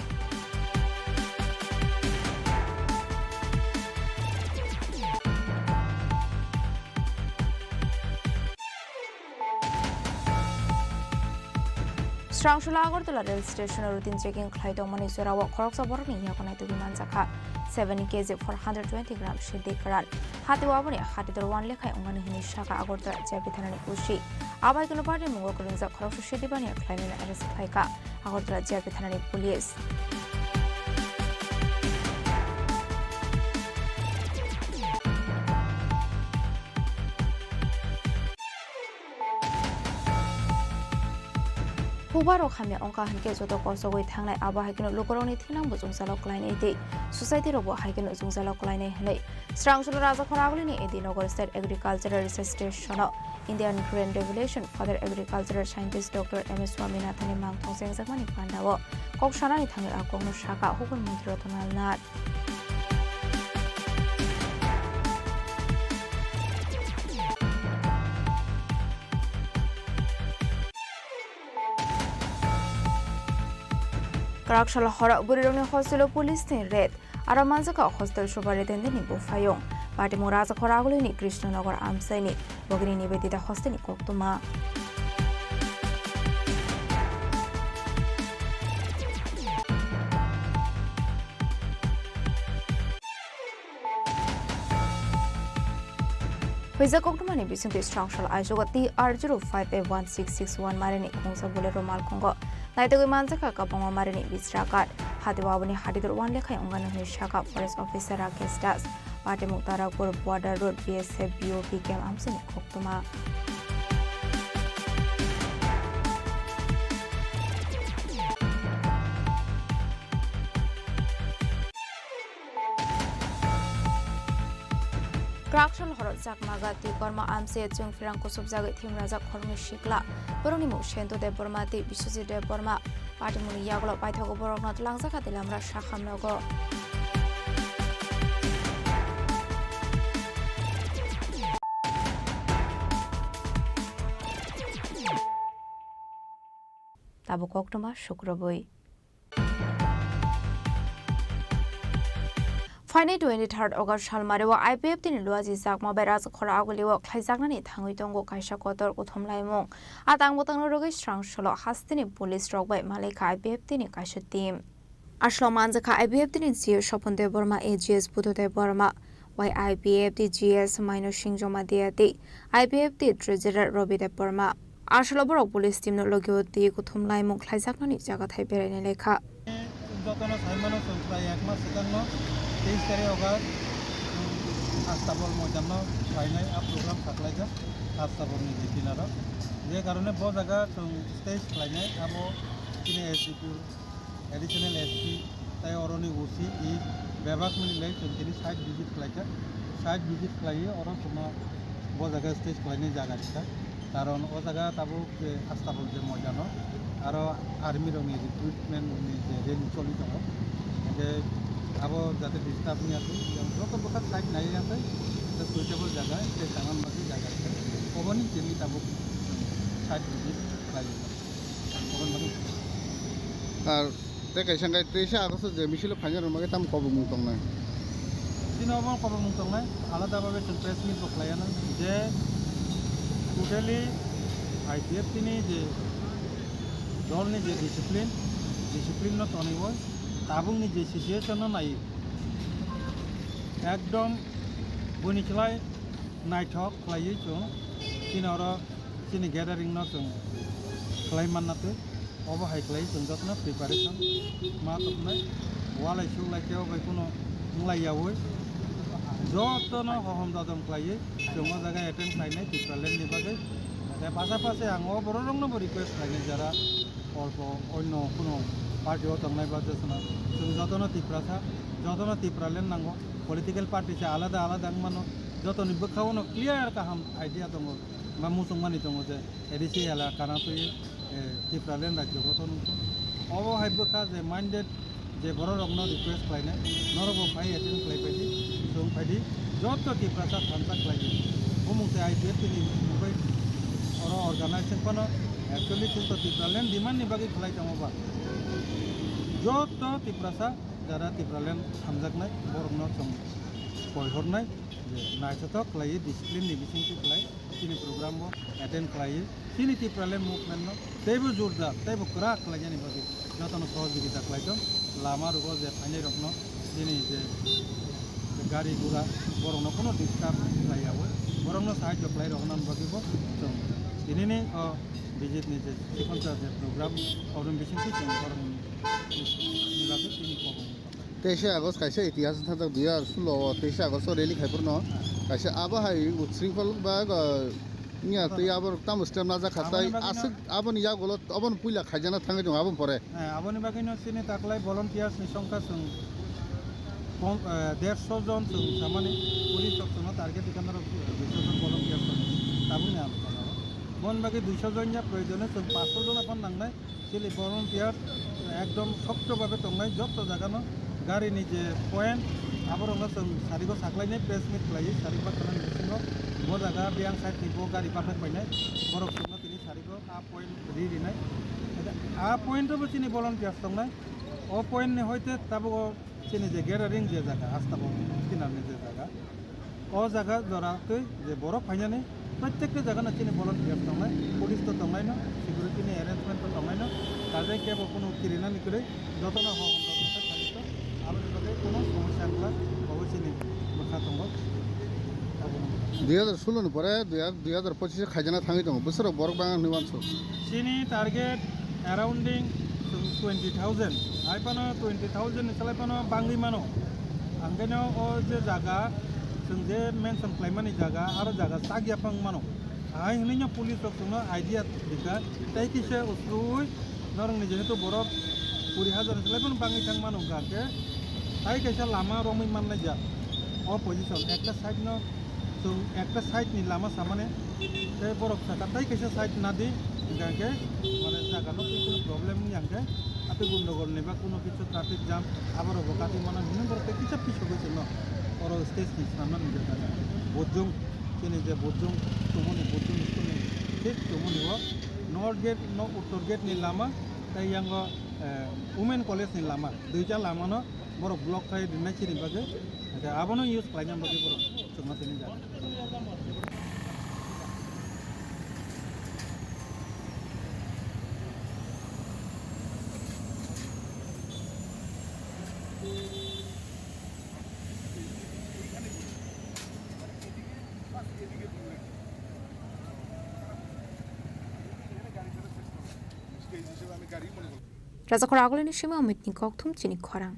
Strangshula Agortola rail station routine checking Clyde Mani Surawa Koroksa Borni Yakonai to Manzaka 70 kg 420 grams Shidi Karan Hatiwabani Hatidor 1 Lekai Ungani Shaka Agorta Japitani Ushi Abaikano Party Mungokurinza Koroksa Shidibani Climate Arrest Kaika Agorta Japitani Police Kokborok hamya ongka hanke joto kosogoi thangnai aba haikeno lukoroni thinang bujungsalok klainai dei society robo haikeno jungsalok klainai hlei Strangshula Raja Khoragulini Edinogor State Agricultural Research Station Indian Grain Revolution Father Agricultural Scientist Dr. M.S. Swaminathani mangthong sengjakmani pandawo koksanani thangai akongno shaka hukun mantri Tonal Nat Karakshal Hora Burironi Hostel Police Tin Red Aramanzaka Hostel Shobare Dendini Bufayong Party Muraza Khoragulini Krishnanagar Amsani Bogrini Vedita Hosteni Koktuma Huiza Koktumani Bisunti Strangshal Ajogati R05A1661 Marini Kongsa Bolero Malkongo Naitagui Manzaka Kapama Marini Bisrakat Hatiwabani Hatidur 1 Lekai Ungana Shaka Forest Officer Rakestas Party Muktarapur Border Road BSF BOP Camp Amsani Koktuma Karakshal Horot Zakmaga Tikorma Amse Chung Firang Kusub Zagat Tim Raja Kormi Shikla Boronimu Shento de Bormati Bisusi de Borma পাটিমুনি ইয়াগুলো পাইথাগো বরকনাথ লাংজাকা দিলে আমরা শাখামনগো তাবো কক্টমা শুক্রবই फाइने 23 अगस्त सालमारेव IPF तिनि लुआजि जाकमा barrage खरा आगुलिव ख्लाइजाकनानि थाङै दंगो काइसा Qatar उथमलाइमुं आतां बतांनो रोगै स्रां सल' हास्तिनि police रगबाय Malaika IPF तिनि काइसा team आश्लो मानजाखा आईपीएफ तिनि जियो सपनदेव बर्मा एजीएस बुधदेव बर्मा वाई आईपीएफ ति जीएस माइनो सिंजमा दियाति आईपीएफ ति ट्रेजरर रबिदेव बर्मा आश्लो बरक पुलिस टीमनो लगिवति उथमलाइमुं ख्लाइजाकनानि जागा थाइ बेरायनाय लेखा যতন সাইমানো প্রায় এক মাস সিগানো 23 अगस्त आस्ताबल मैदान फाइनाल प्रोग्राम साख्लाइजा आस्ताबलनि दिनार जे कारणे ब जागा स्टेज खालायनाय अब तिनि एसपी एडिशनल एसपी ताई अरनि ओसी इ बेबाक मिलाय तिनि साइड विजिट खालायजा साइड विजिट खालायो अर समा ब जागा स्टेज खालायनाय जागा दिखा कारण ओ जागा ताबो आस्ताबल जे मैदान आरो आर्मी रंनि रिक्रुटमेन्ट जे रेल चलि दङ अब जाते डिस्टार्ब नहीं आते जो बखत साइड नहीं आते तो सुइटेबल जगह से सामान बाकी जगह ओवनी जेनी ताबो साइड विजिट लागे ओवन बाकी আর তে কাইসাং গাই 23 আগস্ট যে মিছিল ফাইনাল মাগে তাম কব মুং তংনাই দিন অবন কব মুং তংনাই আলাদাভাবে প্রেস মিট বকলায়ানা যে টোটালি আইপিএফ তিনি যে দলনি যে ডিসিপ্লিন ন তনিব ताबुंनि जे सिचुएशन नाय एकदम बनिखलाय नायथक खालायो जों तिनर तिनि गैदारिंग न जों खालायमाननाते अब हाइख्लाय जों जतना प्रिपारेशन मा तपनाय वालाय सुलायतेव बायकुनो मुलायावै जतनो हहम दादम खालायो जों मा जागा एटेन्ड खालायनाय डिपार्टमेन्टनि बागै पासापासे आं बररंनो रिक्वेस्ट खालायनाय जारा अल्प अन्य कोनो पार्टियाव तंनाय बाजसना जों जतनो तिप्रासा जतनो तिप्रालेन नांगौ पलिटिकल पार्टी से आलादा आलादा मानो जतनो बखावनो क्लियर काहाम आइडिया दङ मा मुसुंमानि दङ जे एडिसि एला कानातै तिप्रालेन राज्य गतनो अब हाइबखा जे माइंडेड जे बर रंनो रिक्वेस्ट खालायनाय नरबो फाइ एटेन्ड खालायबायदि जों फाइदि जत तिप्रासा थानसा खालायो बुमुंसे आइडिया तिनि मुबै अर अर्गानाइजेशन पनो एक्चुअली जों तिप्रालेन डिमान्डनि बागै खालाय दङबा जत तिप्रासा जारा तिप्रालेन हामजाकनाय बरंनो जों गयहरनाय जे नायथक खालायो डिसिप्लिननि बिथिंखौ खालाय तिनि प्रग्रामबो एटेन्ड खालायो तिनि तिप्रालेन मुभमेन्टनो तेबो जोरदार तेबो करा खालायनायनि बागै जतनो सहयोगिता खालायदों लामा रुगो जे फाइनाल रखनो दिनै जे गारि गुरा बरंनो कोनो डिस्टार्ब खालायावो बरंनो साहाय्य खालाय रखनान बागैबो जों दिनैनि बिजेटनि जे सिकन्सा जे प्रग्राम अरुण बिसिंखौ जों बरंनि 23 আগস্ট কাইসে ইতিহাস থাকা 2016 23 আগস্ট রেলি খাইপুর ন কাইসে আবহাই উচ্ছৃঙ্খল বা নিয়া তুই আবার তাম স্টেম না যা খাতাই আছে আবন ইয়া গলত আবন পুইলা খাইজানা থাঙ্গে দং আবন পরে হ্যাঁ আবনি বাকিনো সিনে তাকলাই ভলান্টিয়ার্স नि সংখ্যা जों 150 জন जों सामाने पुलिस जों टारगेट दिखानार 200 জন भलान्टियार्स ताबुनि आलोचना बन बाकी 200 জন या प्रयोजने जों 500 জন अपन नांनाय सिले भलान्टियार एकदम शक्तभावे तंनाय जत जागानो गारिनि जे पॉइंट आबरनो जों सारिखौ साख्लायनाय प्रेस मिट खालायो सारिखौ खालामनाय बिथिङाव ब जागा बेयां साइडनि ब गारि पाठायबायनाय बरफ जोंनो तिनि सारिखौ आ पॉइंट रिरिनाय आ पॉइंटबो तिनि भलान्टियार्स तंनाय ओ पॉइंटनि हयते ताबो तिनि जे गेदारिं जे जागा आस्ताबल तिनारनि जे जागा ओ जागा जराते जे बरफ फायनानै प्रत्येकटा जागाना तिनि भलान्टियार्स तंनाय पुलिस तो तंनाय न सिकिउरिटिनि अरेन्जमेन्ट तो तंनाय न ताजे केबो कोनो किरिना निकरे जतनो हहम কোনো সমস্যা আমরা অবশ্যই লেখা দङ 2016 পরে 2025 খাইজানা থাঙি দङ बोसोराव बरक बाङा निवानसो सिनि टार्गेट अराउंडिंग 20000 आइपानो 20000 निसलाइपानो बांगि मानो आंगानो ओ जे जागा जों जे मेंशन खालामनाय जागा आरो जागा सागियाफां मानो आइ हनिनो पुलिस जोंनो आइडिया दिखा ताइकिसे उसुय नरंनि जेनेतो बरफ 20000 निसलाइपानो बांगि थां मानो गाके ताई कैसा लामा रमी माननाय जा अ पोजिशन एकटा साइड न जों एकटा साइड नि लामा सामाने ते बरफ साका ताई कैसा साइड ना दि এখানকে মানে জায়গানো কোনো প্রবলেম নেই আনকে আপনি গন্ডগোল নেই বা কোনো কিছু ট্রাফিক জাম আবার হবো কাটি মানে মিনিমাম করতে কিছু কিছু হয়েছে না ওর স্টেজ নিচ্ছিলাম নিজের জায়গা বোধজং চিনি যে বোধজং তুমনি বোধজং স্কুল নেই ঠিক তুমনি হোক নর্থ গেট উত্তর গেট নি লাमा তাই yang women college ni lama duita lama no boro block khai dinna chiri bage abono use klainam bage boro chuma tini ja Raja Khorang ni shima amit ni kok thum Chini Khorang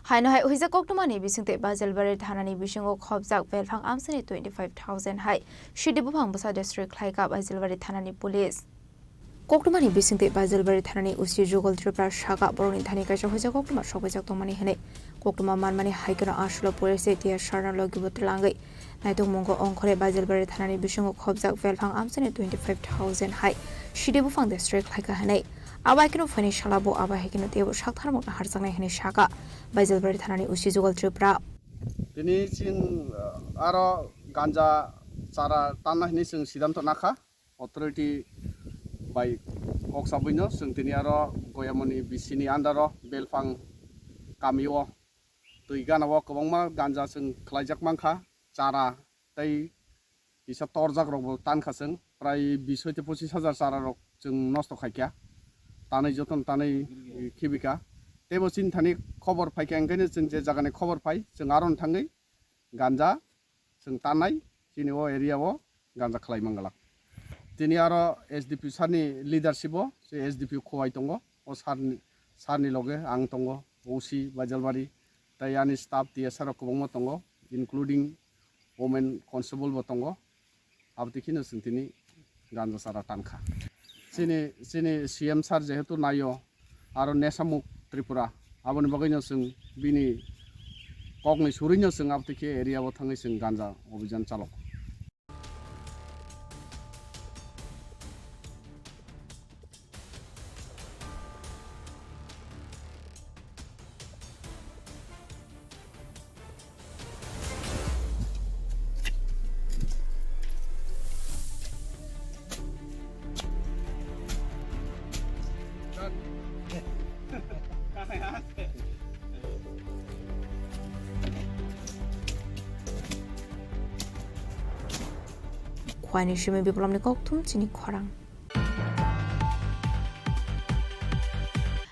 Haino hai huisa kok tuma ni bisingte Bajalbari thanani bisingo khobjak belphang amsani 25000 hai shidibu phang basa district khlaika Bajalbari thanani police Koktumani bisingte Bajalbari thanani usi jogol Tripura shaga boroni thani kaisa huisa koktuma sobajak tomani hene koktuma manmani haikana ashlo polise tia sharna logi botlangai naitong mongo ongkhore Bajalbari thanani bisingo khobjak belphang amsani 25000 hai shidibu phang district khlaika hene abaikino fani shalabo abaikino tebo shaktharmok harjangai hene shaga Bajalbari thanani usi jogol Tripura Dini sin aro ganja cara tanah ini sing sidanto nakha authority by Koksabino sing tini aro goyamoni bisini andaro belfang kamio tuigana wo kobongma ganja sing khlaijak mangkha cara tai isa torjak robo tankha sing prai 20 থেকে 25000 cara rok sing nosto khaikya tanai joton tanai khibika tebo sin thani khobor phaikya engkene sing je jagane khobor phai sing aron thangai ganja sing tanai chini o area o ganja khlai mangala tini aro SDP sarni leadership o se SDP khowai tongo o sarni loge ang tongo OC Bajalbari tai ani staff TSR kobongma tongo including women constable bo tongo abtikino sintini ganja sara tankha chini CM sar jehetu nayo aro nesamuk Tripura aboni bagino sing bini kokni surino sing abtike area bo thangai sing ganja obhijan chalok Khwani shime biplam ni kok thum Chini Khorang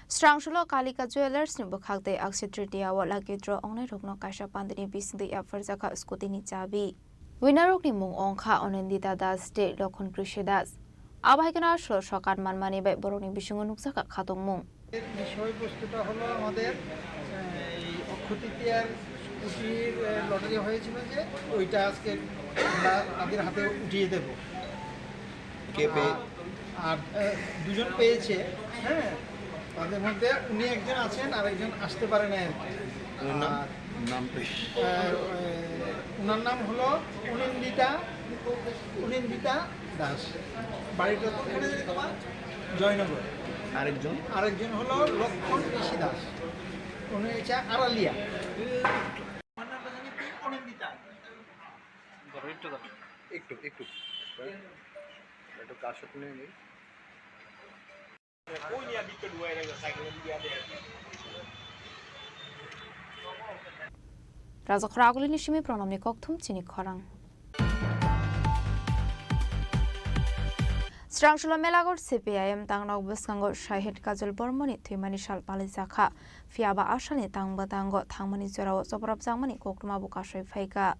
Strangsholo Kalika Jewelers ni bukhakte Akshaya Tritiya wala kedro ongnai rokno kaisa pandini bisingde afarjaka scooty ni chabi winner rok ni mung ongkha Onendita Das de Lokhon Krishi Das abaikana shlo sokar manmani bai boroni bisingo nuksaka khatong mung বিষয়বস্তুটা হলো আমাদের এই অক্ষতৃতীয়ার স্কুটির lottery হয়েছিল যে ওইটা আজকে আমরা তাদের হাতে উঠিয়ে দেব আর দুজন পেয়েছে হ্যাঁ তাদের মধ্যে উনি একজন আছেন আর একজন আসতে পারে না ওনার নাম হলো অনিন্দিতা দাস বাড়িটা কোথায় তোমার জয়নগর আরেকজন হলো লক্ষণ ঋষি দাস উনি হচ্ছে আড়ালিয়া একটু কার সাথে নিয়ে নেই Raja Khorang ni shime pranam ni kok thum Chini Khorang Strangsholo Melagor CPIM tangnok beskango Shahid Kajol Bormoni thimani sal palizakha fiaba ashani tangbatango thangmani jorao soprap jangmani koktuma bukashoi phaika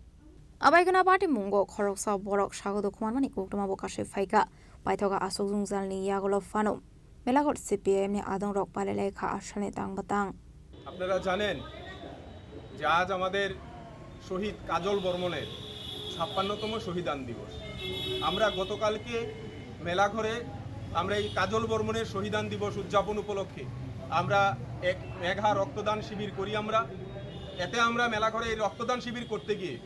abaikana party mungo khoroksa borok sagodo khmanmani koktuma bukashoi phaika paithoga asok jungjalni yagolo fano Melagor CPIM ni adong rok palelekha ashani tangbatang আপনারা জানেন যে আজ আমাদের শহীদ কাজল বর্মনের ৫৬তম শহীদান দিবস আমরা গতকালকে মেলাঘরে আমরা এই কাজল বর্মনের শহীদান দিবস উদযাপন উপলক্ষে আমরা এক মেঘা রক্তদান শিবির করি আমরা এতে আমরা মেলাঘরে এই রক্তদান শিবির করতে গিয়ে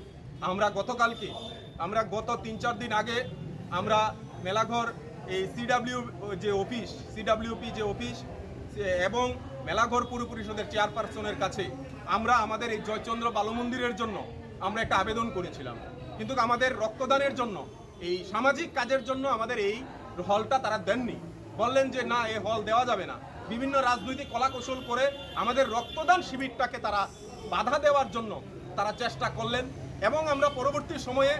আমরা গতকালকে আমরা গত 3-4 দিন আগে আমরা মেলাঘর এই সিডব্লিউপি যে অফিস এবং মেলাঘর পুর পরিষদের চেয়ারপারসনের কাছে আমরা আমাদের এই জয়চন্দ্র বালু মন্দিরের জন্য আমরা একটা আবেদন করেছিলাম, কিন্তু আমাদের রক্তদানের জন্য এই সামাজিক কাজের জন্য আমাদের এই হলটা তারা দেননি। বললেন যে না, এই হল দেওয়া যাবে না। বিভিন্ন রাজনৈতিক কলাকৌশল করে আমাদের রক্তদান শিবিরটাকে তারা বাধা দেওয়ার জন্য তারা চেষ্টা করলেন এবং আমরা পরবর্তী সময়ে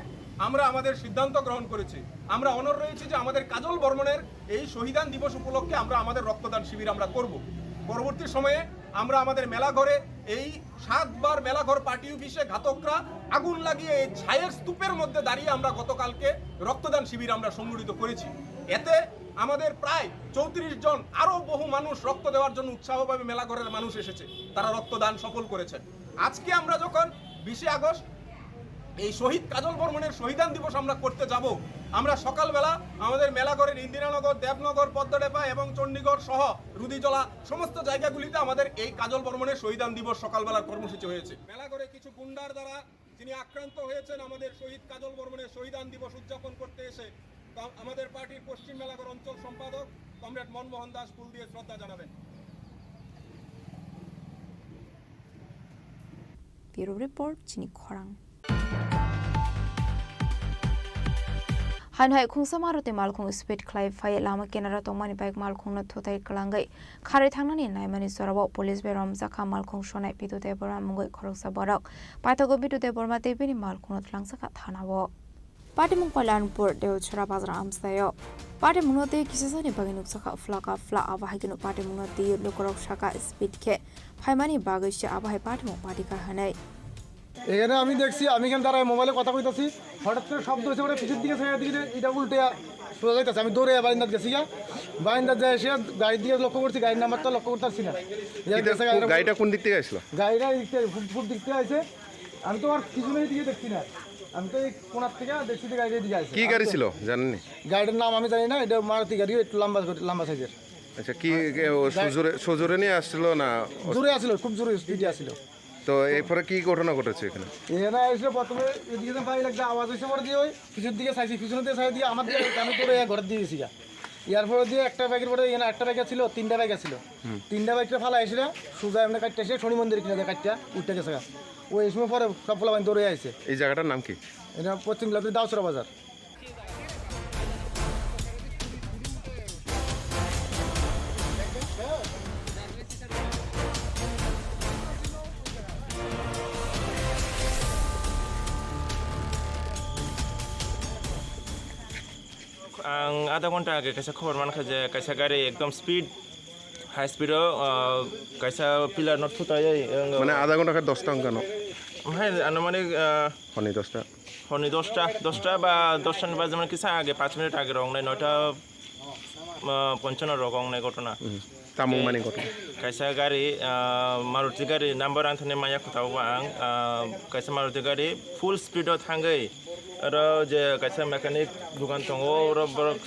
আমরা আমাদের সিদ্ধান্ত গ্রহণ করেছি। আমরা অনড় রয়েছি যে আমাদের কাজল বর্মনের এই শহীদান দিবস উপলক্ষে আমরা আমাদের রক্তদান শিবির আমরা করব। পরবর্তী সময়ে আমরা আমাদের মেলাঘরে এই 7 বার মেলাঘর পার্টি অফিসে ঘাতকরা আগুন লাগিয়ে এই ছায়ের স্তূপের মধ্যে দাঁড়িয়ে আমরা গতকালকে রক্তদান শিবির আমরা সংগঠিত করেছি। এতে আমাদের প্রায় 34 জন আরও বহু মানুষ রক্ত দেওয়ার জন্য উৎসাহভাবে মেলাঘরের মানুষ এসেছে, তারা রক্তদান সফল করেছেন। আজকে আমরা যখন 20 আগস্ট এই শহীদ কাজল বর্মনের শহীদান দিবস আমরা করতে যাব, আমরা সকালবেলা আমাদের মেলাঘরের ইন্দিরানগর, দেবনগর, পদ্মডেপা এবং চণ্ডীগড় সহ রুদিজলা সমস্ত জায়গাগুলিতে আমাদের এই কাজল বর্মনের শহীদান দিবস সকালবেলার কর্মসূচি হয়েছে। মেলাঘরে কিছু গুন্ডার দ্বারা যিনি আক্রান্ত হয়েছেন আমাদের শহীদ কাজল বর্মনের শহীদান দিবস উদযাপন করতে এসে আমাদের পার্টির পশ্চিম মেলাঘর অঞ্চল সম্পাদক কমরেড মনমোহন দাস ফুল দিয়ে শ্রদ্ধা জানাবেন। ব্যুরো রিপোর্ট চিনি খরাং। हाइन हाय खुंसा मारुति मालखुं स्पीड क्लाइ फाइ लामा केनारा तंमानि बाइक मालखुंनो थुथाइ कलांगै खारै थांनानि नायमानि सराव पुलिस बेराम जाखा मालखुं सनाय बिदुते बरा मुंगै खरगसा बरक पाइथागो बिदुते बरमा देबिनि मालखुंनो थलांसाखा थानावो पाटिमुं कल्याणपुर देउछरा बाजार आमसायो पाटिमुंनो दे किसिसानि बागै नुकसाखा फ्लाका फ्ला आबाहायगनो पाटिमुंनो दे लोकरक शाखा स्पीड के फाइमानि बागैसे आबाहाय पाटिमुं पाटिका हनै এখানে আমি দেখছি, আমি এখানে দাঁড়ায় মোবাইলে কথা কইতাছি, হঠাৎ করে শব্দ হয়েছে, মানে পিছের দিকে ছায়া দিকে এটা উল্টে সোজা যাইতেছে। আমি দৌড়ে বারিন্দাত গেছি, বারিন্দাত যাই এসে গাড়ির দিকে লক্ষ্য করছি, গাড়ির নাম্বারটা লক্ষ্য করতে পারছি না। গাড়িটা কোন দিক থেকে আসলো? গাড়িটা ফুট দিক থেকে আসে, আমি তো আর পিছনের দিকে দেখছি না, আমি তো এই কোনার থেকে দেখছি যে গাড়ির দিকে আসে। কি গাড়ি ছিল জানেননি? গাড়িটার নাম আমি জানি না, এটা মারুতি গাড়ি, একটু লম্বা সাইজের। আচ্ছা, কি সজোরে নিয়ে আসছিল না জোরে আসছিল? খুব জোরে স্পিডে আসছিল। তো এরপরে কি ঘটনা ঘটেছে এখানে? এখানে এসে প্রথমে এদিকে পাই লাগছে, আওয়াজ হয়েছে, পরে দিয়ে ওই পিছনের দিকে চাইছি, পিছনের দিকে চাই দিয়ে আমার দিকে আমি তোরে ঘরে দিয়ে গেছি। এরপরে দিয়ে একটা বাইকের পরে এখানে একটা বাইক ছিল, 3টা বাইক ছিল, 3টা বাইকটা ফালা এসে সোজা এমনি কাটতে এসে শনি মন্দির কিনে কাটটা উঠতে গেছে। ওই সময় পরে সব ফলা বানি দৌড়ে আসছে। এই জায়গাটার নাম কি? এটা পশ্চিম লাভের দাউসরা বাজার। आं आधा घन्टा आगे कैसा खबर मानखा जे कैसा गाड़ी एकदम स्पीड हाई स्पीड कैसा पिलार नट फुटायो মানে আধা ঘন্টা 10টা অঙ্কান ओमफ्राय आनुमानिक हरनि 10টা बा 10টাनि बाजे মানে किसा आगे 5 मिनिट आगे रंनाय 9टा 55 रंनाय घटना तामुं माने घटना कैसा गाड़ी मारुति गाड़ी नाम्बार आंथने माया खुतावा आं कैसा मारुति गाड़ी फुल स्पीडआव थांगै आरो जे कैसा मेकानिक दुकान दङ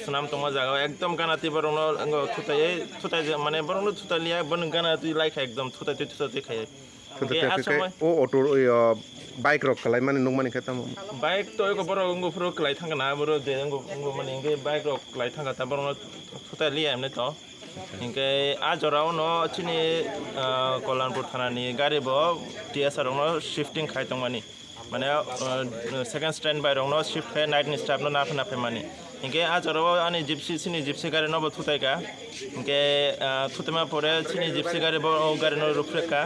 सुनाम दङ जागा एकदम गानाति बरंनो थुताय माने बरंनो थुतालिया बन गानाति लाइक एकदम थुताय खाय ओ अटो बाइक रक खालाय माने नों माने खता बाइक तो एको बरो अंगो फ्रो क्लाय थांगना बरो जे अंगो माने इंगे बाइक रक क्लाय थांगा ता बरंनो थुतालिया एमने तो इंगे आ जराव न चिनि कल्याणपुर थानानि गाड़ी बो टीएसआर न शिफ्टिं खाय दं माने सेकेंड स्टैंड बाय रंग शिफ्ट है नाइट नि स्टाफ ना फे माने इनके आजराव आनि जिप्सी गाड़ी न थुतायका इनके थुतमा परे चिनि जिप्सी गाड़ी न रुफ्रेका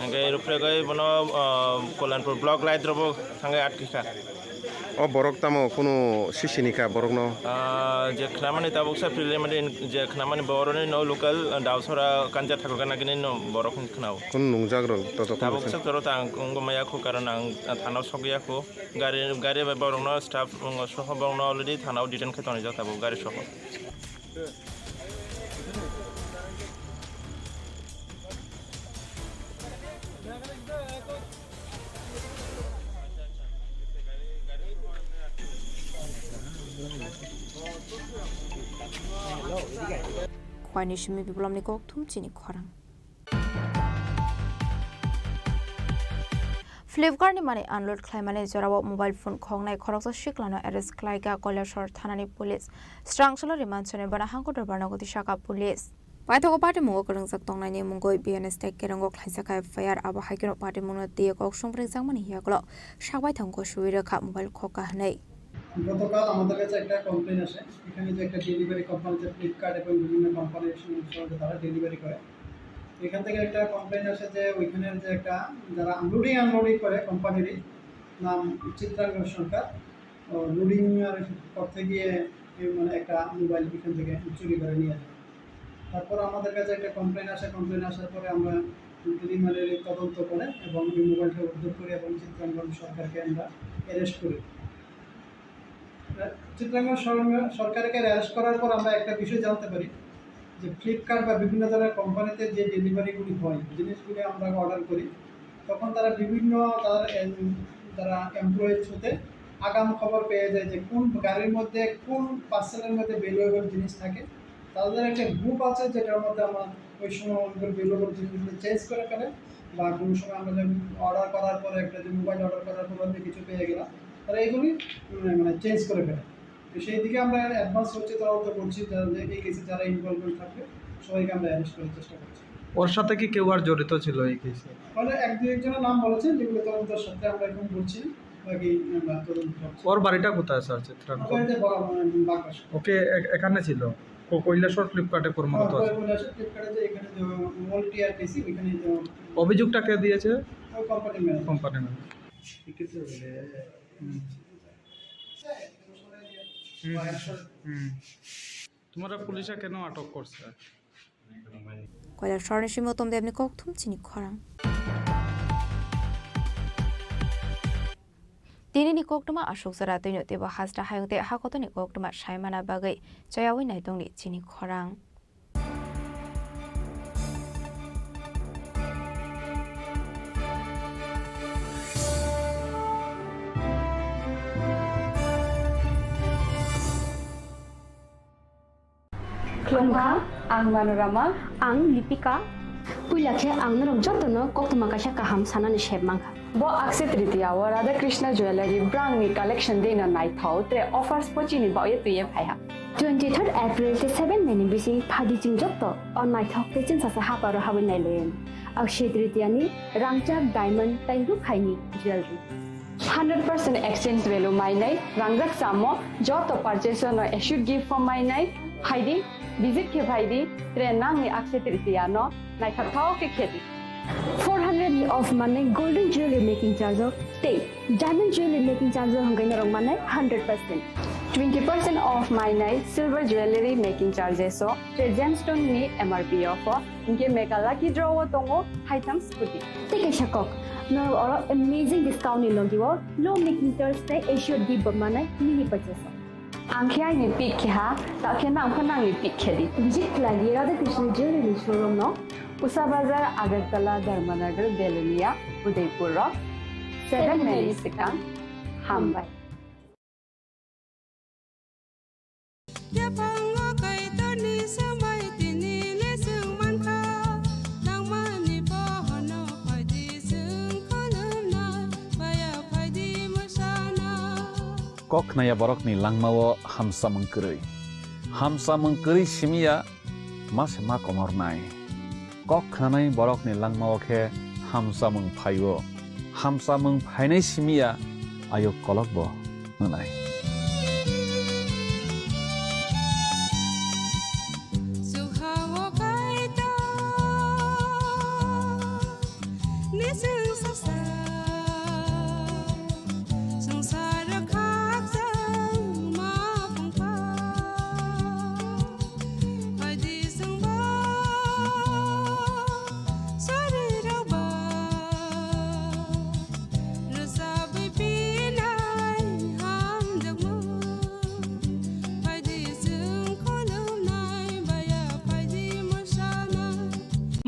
इनके रुफ्रेगै बनो कल्याणपुर ब्लक लाइट रबो थांगे आटकिका ओ बरक तामो कोनो सिसिनिका बरक न जे खनामानि ताबुकसा प्रिलिमिनारि जे खनामानि बरनि न लोकल दाउसरा कानजा थाखोगाना गिनि न बरक खनाव कोन नंजाग्रो ताबुकसा तरता अंगमाया खो कारण आं थानाव सगिया खो गाड़ी बरन स्टाफ सह बरन अलरेडी थानाव डिटेन खायतनाय जाताबो गाड़ी सह Khoanishmi biblomni koktum Chini Khorang. फ्लिपकार्टनि माने आनलोड खालामनानै जेराव मबाइल फन खंनाय खरकसा शिक्लानो एरेस्ट खालायगा कयलासर थानानि पुलिस स्ट्रांसुल रिमान्सने बाना हांखो दरबारनो गति शाखा पुलिस पाइथको पार्टी मुगो करंजक तंनायनि मुंगै बिएनएस टेक केरंगो खायसाखा एफआईआर आबा हाइकेनो पार्टी मुनो टिए कक संप्रेजां माने हियागलो साबाय थांगो सुइरेखा मोबाइल खका हनै গতকাল আমাদের কাছে একটা কমপ্লেন আসে এখানে যে একটা ডেলিভারি কোম্পানি যে ফ্লিপকার্ট এবং বিভিন্ন কোম্পানির সঙ্গে তারা ডেলিভারি করে এখান থেকে একটা কমপ্লেন আসে যে ওইখানের যে একটা যারা আনলোডিং করে কোম্পানিরই নাম চিত্রাঙ্গন সরকার লোডিং করতে গিয়ে মানে একটা মোবাইল এখান থেকে চুরি করে নিয়ে যায় তারপর আমাদের কাছে একটা কমপ্লেন আসার পরে আমরা ডেলিভারির তদন্ত করে এবং এই মোবাইলটা উদ্ধার করি এবং চিত্রাঙ্গন সরকারকে আমরা অ্যারেস্ট করি চিত্রাঙ্গন সরকারকে অ্যারেস্ট করার পর আমরা একটা বিষয় জানতে পারি যে ফ্লিপকার্ট বা বিভিন্ন ধরনের কোম্পানিতে যে ডেলিভারিগুলি হয় জিনিসগুলি আমরা অর্ডার করি তখন তারা বিভিন্ন যারা এমপ্লয়িজ হতে আগাম খবর পেয়ে যায় যে কোন গাড়ির মধ্যে কোন পার্সেলের মধ্যে ভ্যালুয়েবল জিনিস থাকে তাদের একটা গ্রুপ আছে যেটার মধ্যে আমরা ওই সময় আমাদের ভ্যালুয়েবল জিনিসগুলো চেঞ্জ করে ফেলে বা কোনো সময় আমরা অর্ডার করার পরে একটা যে মোবাইল অর্ডার করার পর আমরা কিছু পেয়ে গেলাম তারা এইগুলি মানে চেঞ্জ করে ফেলে তো সেই দিকে আমরা অ্যাডভান্স হচ্ছে তদন্ত করছি এই কেসে যারা ইনভলভমেন্ট থাকবে সবাইকে আমরা অ্যারেস্ট করার চেষ্টা করছি ওর সাথে কি কেউ আর জড়িত ছিল এই কেসে মানে এক দুই একজনের নাম বলেছেন যেগুলো তদন্তের সাথে আমরা এখন বলছি বাকি আমরা তদন্ত করছি ওর বাড়িটা কোথায় স্যার চিত্রাঙ্গন বাকাশ ওকে এখানে ছিল কৈলাসর ফ্লিপকার্টে কর্মরত আছে ফ্লিপকার্টে যে এখানে যে মল টিআরটিসি ওখানে যে অভিযোগটা কে দিয়েছে কোম্পানি ম্যানেজার তোমরা পুলিশে কেন আটক করছে কয়লার স্বর্ণের সীমতম দেবনি ককথুম চিনি খরাং दिनैनि कोकटमा अशोक जरा दैनो तेबो हाजरा हायंते हाखतनि कोकटमा सायमाना बागै जयावै नायदंनि चिनि खरां Klongka, ang Manorama, ang Lipika. Puilakhe ang narom jotno koktuma kaisa kaham sanani shebmangkha. Bo akse tritiya wa Radha Krishna Jewelry brand ni collection dena nai thau tre offers pochini ba ye tuye phaiha. 23rd April te 7 meni bisi phadi jing jotto on nai thok te chin sasa haparo hawen nai len. Akse tritiya ni rangchak diamond tairu khaini jewelry. 100% exchange value mai nai rangjak samo joto purchase no should give for mai nai haidi visit ke bhaidi tre nang ni akse tritiya no nai thau ke kheti 400 of money golden jewelry making charge of stay diamond jewelry making charge hangai narong manai 100% 20% off my night silver jewelry making charges so gemstone ni MRP offer inke mega lucky draw tongo item scooty take a shakok no or amazing discount ni logiwo low making charge te assured give manai mini purchase angkhya ni pick kha ta khena angkhana ni pick kheli visit lagi Radha Krishna jewelry showroom no Usa Bazar, Agartala, Dharmanagar, Belunia, Udaipur Rock, 7 Melisikang, Hambai. Kok naya borok ni langmawo hamsa mengkeri simia mas ma komor nai. Kok khanai borok ni langmao khe hamsa mung phaibo hamsa mung phainai simia ayo kolok bo nai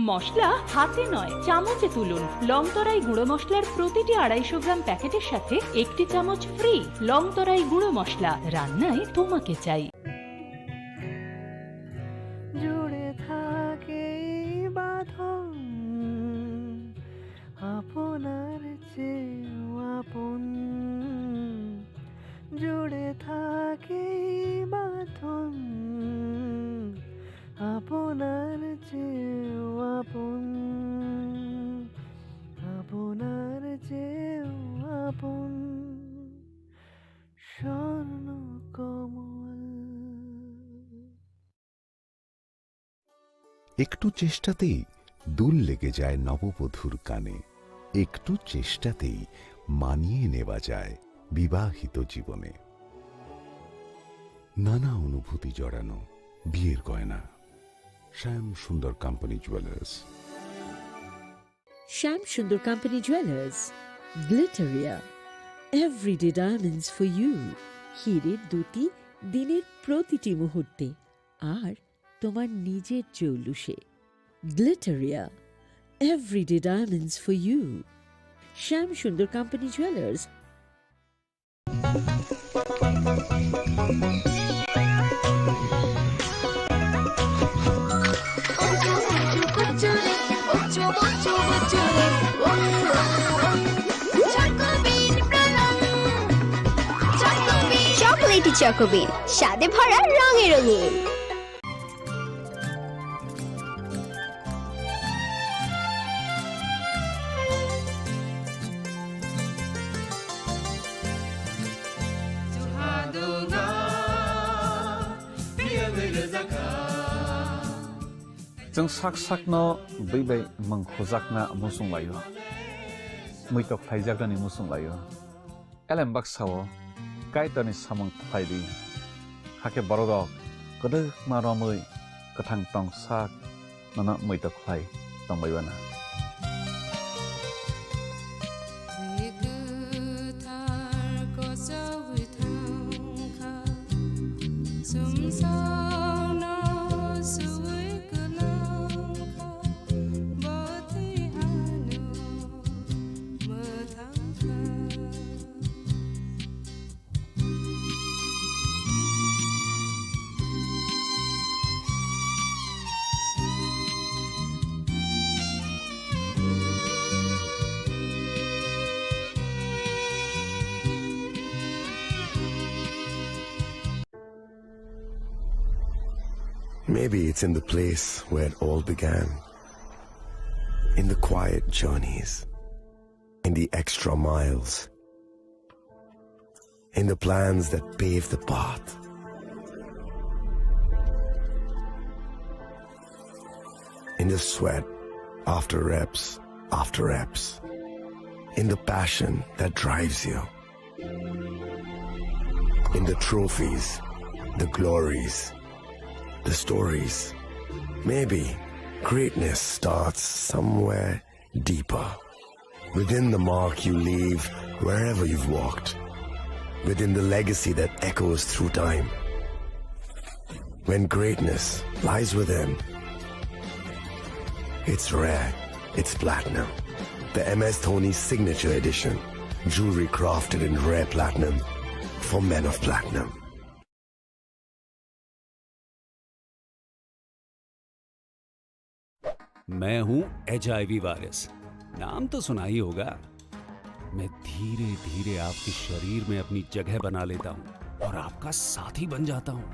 মশলা হাতে নয় চামচে তুলুন লংতরাই গুঁড়ো মশলার প্রতিটি 250 গ্রাম প্যাকেটের সাথে একটি চামচ ফ্রি লংতরাই গুঁড়ো মশলা রান্নায় তোমাকে চাই জুড়ে থাকে বাঁধন আপনার চেয়ে একটু চেষ্টাতেই দুল লেগে যায় নববধূর কানে, একটু চেষ্টাতেই মানিয়ে নেওয়া যায় বিবাহিত জীবনে। নানা অনুভূতি জড়ানো বিয়ের গয়না। শ্যাম সুন্দর company jewellers. Sham Sundar Company Jewelers, Glitteria, everyday diamonds for you. হীরের দুটি দিনের প্রতিটি মুহূর্তে আর তোমার নিজের জৌলুসে। Glitteria, everyday diamonds for you. Sham Sundar Company Jewelers. Chocolaty chocobean, স্বাদে ভরা রঙে রঙিন। जों sak sakno by mangkhojakna musung layo muitok thaijagani musung layo elem baksao kaitani samang thaidi hake borodok kodok maromui kathang tong sak nana muitok thai tongbaibana Maybe it's in the place where it all began. In the quiet journeys. In the extra miles. In the plans that pave the path. In the sweat after reps. In the passion that drives you. In the trophies, the glories, the stories. Maybe greatness starts somewhere deeper. Within the mark you leave wherever you've walked. Within the legacy that echoes through time. When greatness lies within, it's rare, it's platinum. The MS Dhoni Signature Edition. Jewelry crafted in rare platinum for men of platinum. मैं हूं HIV virus, नाम तो सुना ही होगा। मैं धीरे धीरे आपके शरीर में अपनी जगह बना लेता हूं और आपका साथी बन जाता हूं।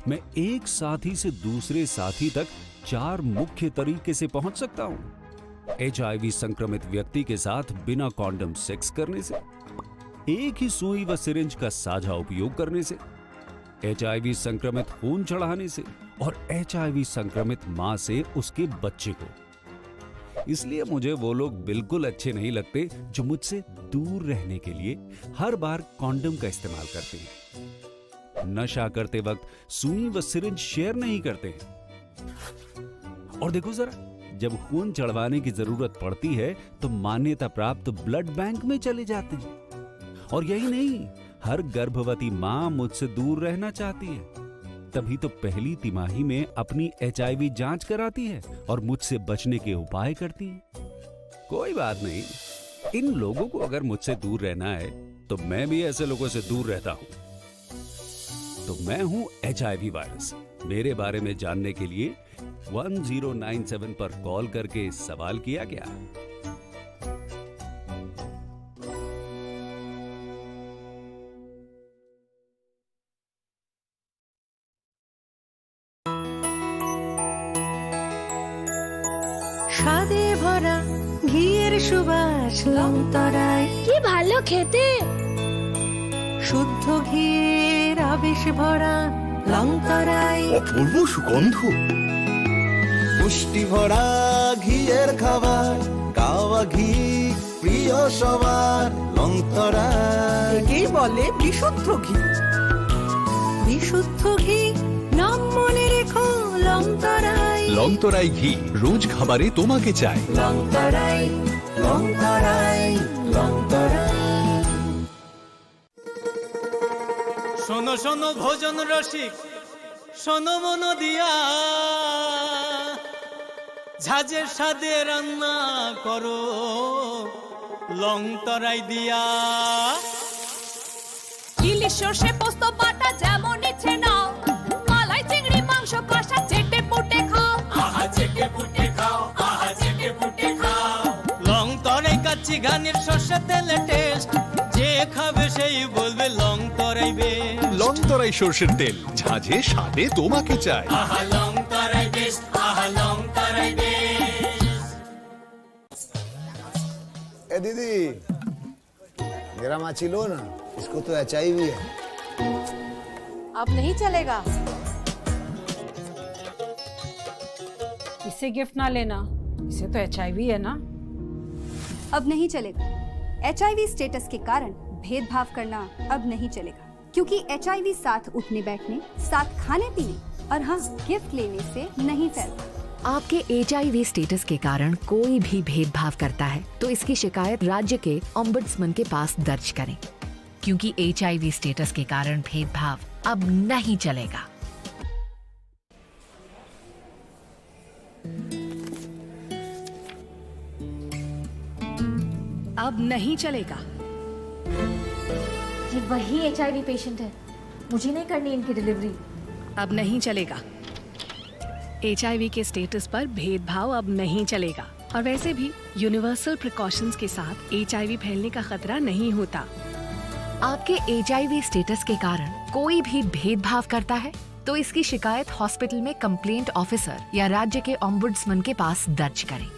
मैं एक साथी से दूसरे साथी तक 4 मुख्य तरीके से पहुंच सकता हूं। HIV संक्रमित व्यक्ति के साथ बिना कॉन्डम सेक्स करने से, एक ही सुई व सिरिंज का साझा उपयोग करने से, HIV संक्रमित खून चढ़ाने से और HIV संक्रमित मां से उसके बच्चे को। इसलिए मुझे वो लोग बिल्कुल अच्छे नहीं लगते जो मुझसे दूर रहने के लिए हर बार कॉन्डम का इस्तेमाल करते हैं, नशा करते वक्त सुई व सिरिंज शेयर नहीं करते हैं। और देखो जरा, जब खून चढ़वाने की जरूरत पड़ती है तो मान्यता प्राप्त ब्लड बैंक में चले जाते हैं। और यही नहीं, हर गर्भवती मां मुझसे दूर रहना चाहती है, तभी तो पहली तिमाही में अपनी HIV जांच कराती है और मुझसे बचने के उपाय करती है। कोई बात नहीं, इन लोगों को अगर मुझसे दूर रहना है तो मैं भी ऐसे लोगों से दूर रहता हूं। तो मैं हूं HIV वायरस। मेरे बारे में जानने के लिए 1097 पर कॉल करके सवाल किया क्या? স্বাদে ভরা ঘিয়ের সুবাস লংতরায় কি ভালো খেতে। শুদ্ধ ঘিয়ের আবেশ ভরা লংতরায় অপূর্ব সুগন্ধ। পুষ্টি ভরা ঘিয়ের খাবার কাওয়া ঘি প্রিয় সবার লংতরা একেই বলে বিশুদ্ধ ঘি। বিশুদ্ধ ঘি নাম মনে রেখো লংতরাই। লংতরাই ঘি রোজ খাবারে তোমাকে চাই। লংতরাই লংতরাই লংতরাই। শোনো শোনো ভোজন রসিক শোনো মন দিয়া, ঝাঁঝের স্বাদে রান্না করো লংতরাই দিয়া। ইলিশ সর্ষে পোস্ত বাটা যেমন ইচ্ছে নাও, মালাই চিংড়ি মাংস কষা চেটে পুটে খাও। আহা চেটে পুটে খাও, আহা চেটে পুটে খাও। লংতরাই কাচ্চি ঘানির সর্ষে তেলে টেস্ট, যে খাবে সেই বলবে লংতরাই বেশ। লংতরাই সর্ষের তেল ঝাঁঝে স্বাদে তোমাকে চাই। আহা লংতরাই বেশ, আহা লংতরাই বেশ। ए दीदी मेरा माची लो ना, इसको तो HIV है। अब नहीं चलेगा। इससे गिफ्ट ना लेना, इसे तो HIV है ना। अब नहीं चलेगा। HIV स्टेटस के कारण भेदभाव करना अब नहीं चलेगा, क्योंकि HIV साथ उठने बैठने, साथ खाने पीने और हाँ गिफ्ट लेने से नहीं फैलता। आपके HIV स्टेटस के कारण कोई भी भेदभाव करता है तो इसकी शिकायत राज्य के ओम्बुड्समैन के पास दर्ज करें, क्योंकि HIV स्टेटस के कारण भेदभाव अब नहीं चलेगा। अब नहीं चलेगा। ये वही HIV पेशेंट है, मुझे नहीं करनी इनकी डिलीवरी। अब नहीं चलेगा। HIV के स्टेटस पर भेदभाव अब नहीं चलेगा, और वैसे भी यूनिवर्सल प्रिकॉशंस के साथ HIV फैलने का खतरा नहीं होता। आपके HIV स्टेटस के कारण कोई भी भेदभाव करता है तो इसकी शिकायत हॉस्पिटल में कंप्लेंट ऑफिसर या राज्य के ओम्बुड्समैन के पास दर्ज करें,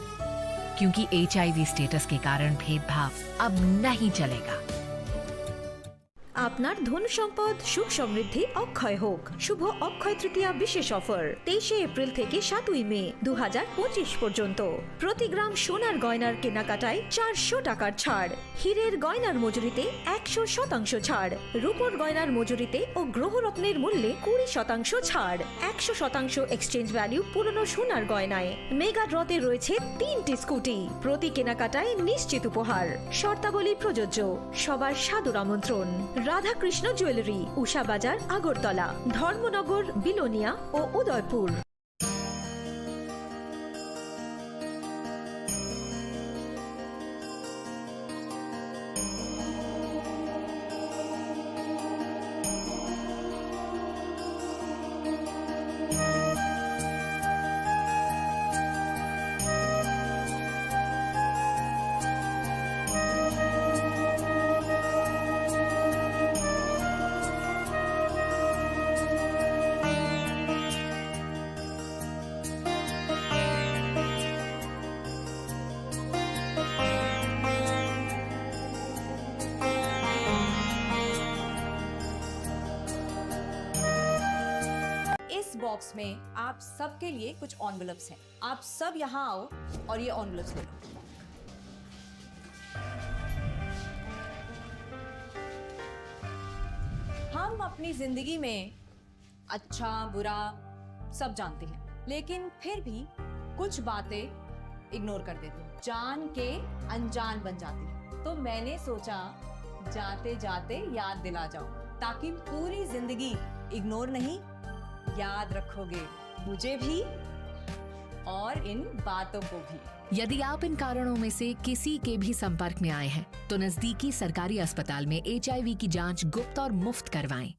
क्योंकि HIV स्टेटस के कारण भेदभाव अब नहीं चलेगा। আপনার ধন সম্পদ সুখ সমৃদ্ধি অক্ষয় হোক। শুভ অক্ষয় তৃতীয়া বিশেষ অফার 23 এপ্রিল থেকে 7 মে 2025 পর্যন্ত। প্রতি গ্রাম সোনার গয়নার কেনাকাটায় 400 টাকার ছাড়, হীরের গয়নার মজুরিতে 100% ছাড়, রূপোর গয়নার মজুরিতে ও গ্রহরত্নের মূল্যে 20% ছাড়, 100% এক্সচেঞ্জ ভ্যালু পুরনো সোনার গয়নায়। মেগা ড্রতে রয়েছে 3টি স্কুটি, প্রতি কেনাকাটায় নিশ্চিত উপহার। শর্তাবলী প্রযোজ্য। সবার সাদর আমন্ত্রণ। রাধাকৃষ্ণ জুয়েলারি, উষা বাজার, আগরতলা, ধর্মনগর, বিলোনিয়া ও উদয়পুর। इस बॉक्स में आप सबके लिए कुछ एनवेलप्स हैं। आप सब यहाँ आओ और ये एनवेलप्स ले लो। हम अपनी जिंदगी में अच्छा बुरा सब जानते हैं, लेकिन फिर भी कुछ बातें इग्नोर कर देते हैं, जान के अनजान बन जाती है। तो मैंने सोचा जाते जाते याद दिला जाऊं, ताकि पूरी जिंदगी इग्नोर नहीं याद रखोगे, मुझे भी और इन बातों को भी। यदि आप इन कारणों में से किसी के भी संपर्क में आए हैं तो नजदीकी सरकारी अस्पताल में HIV की जांच गुप्त और मुफ्त करवाएं।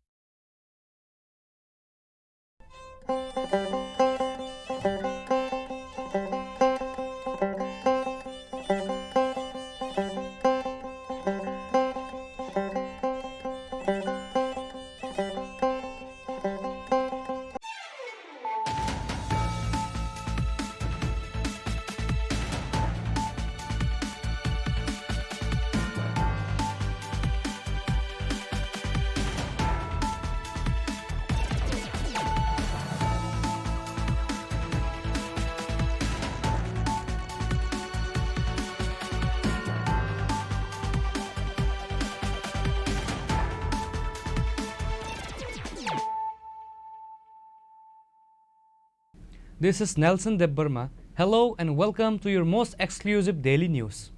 This is Nelson Debbarma. Hello and welcome to your most exclusive daily news.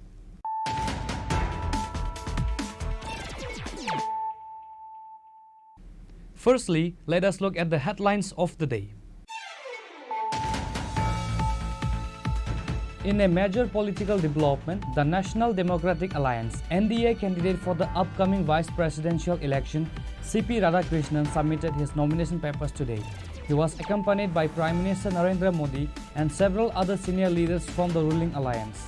Firstly, let us look at the headlines of the day. In a major political development, the National Democratic Alliance (NDA) candidate for the upcoming vice presidential election, C.P. Radhakrishnan, submitted his nomination papers today. He was accompanied by Prime Minister Narendra Modi and several other senior leaders from the ruling alliance.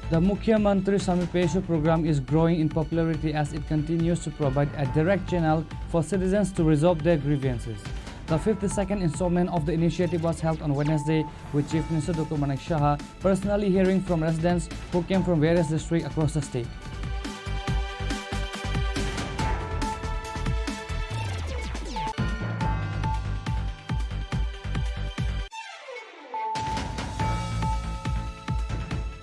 The Mukhyamantri Samipeshu program is growing in popularity as it continues to provide a direct channel for citizens to resolve their grievances. The 52nd installment of the initiative was held on Wednesday, with Chief Minister Dr. Manik Shah personally hearing from residents who came from various districts across the state.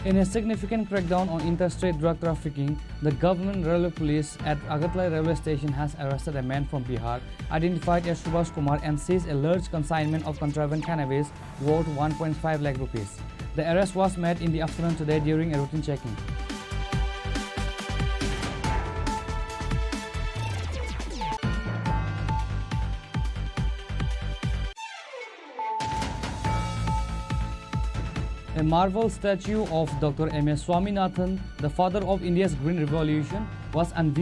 In a significant crackdown on interstate drug trafficking, the government railway police at Agartala railway station has arrested a man from Bihar, identified as Subhash Kumar, and seized a large consignment of contraband cannabis worth 1.5 lakh rupees. The arrest was made in the afternoon today during a routine checking. A marble statue of Dr. M.S. Swaminathan, the father of India's Green Revolution, was unveiled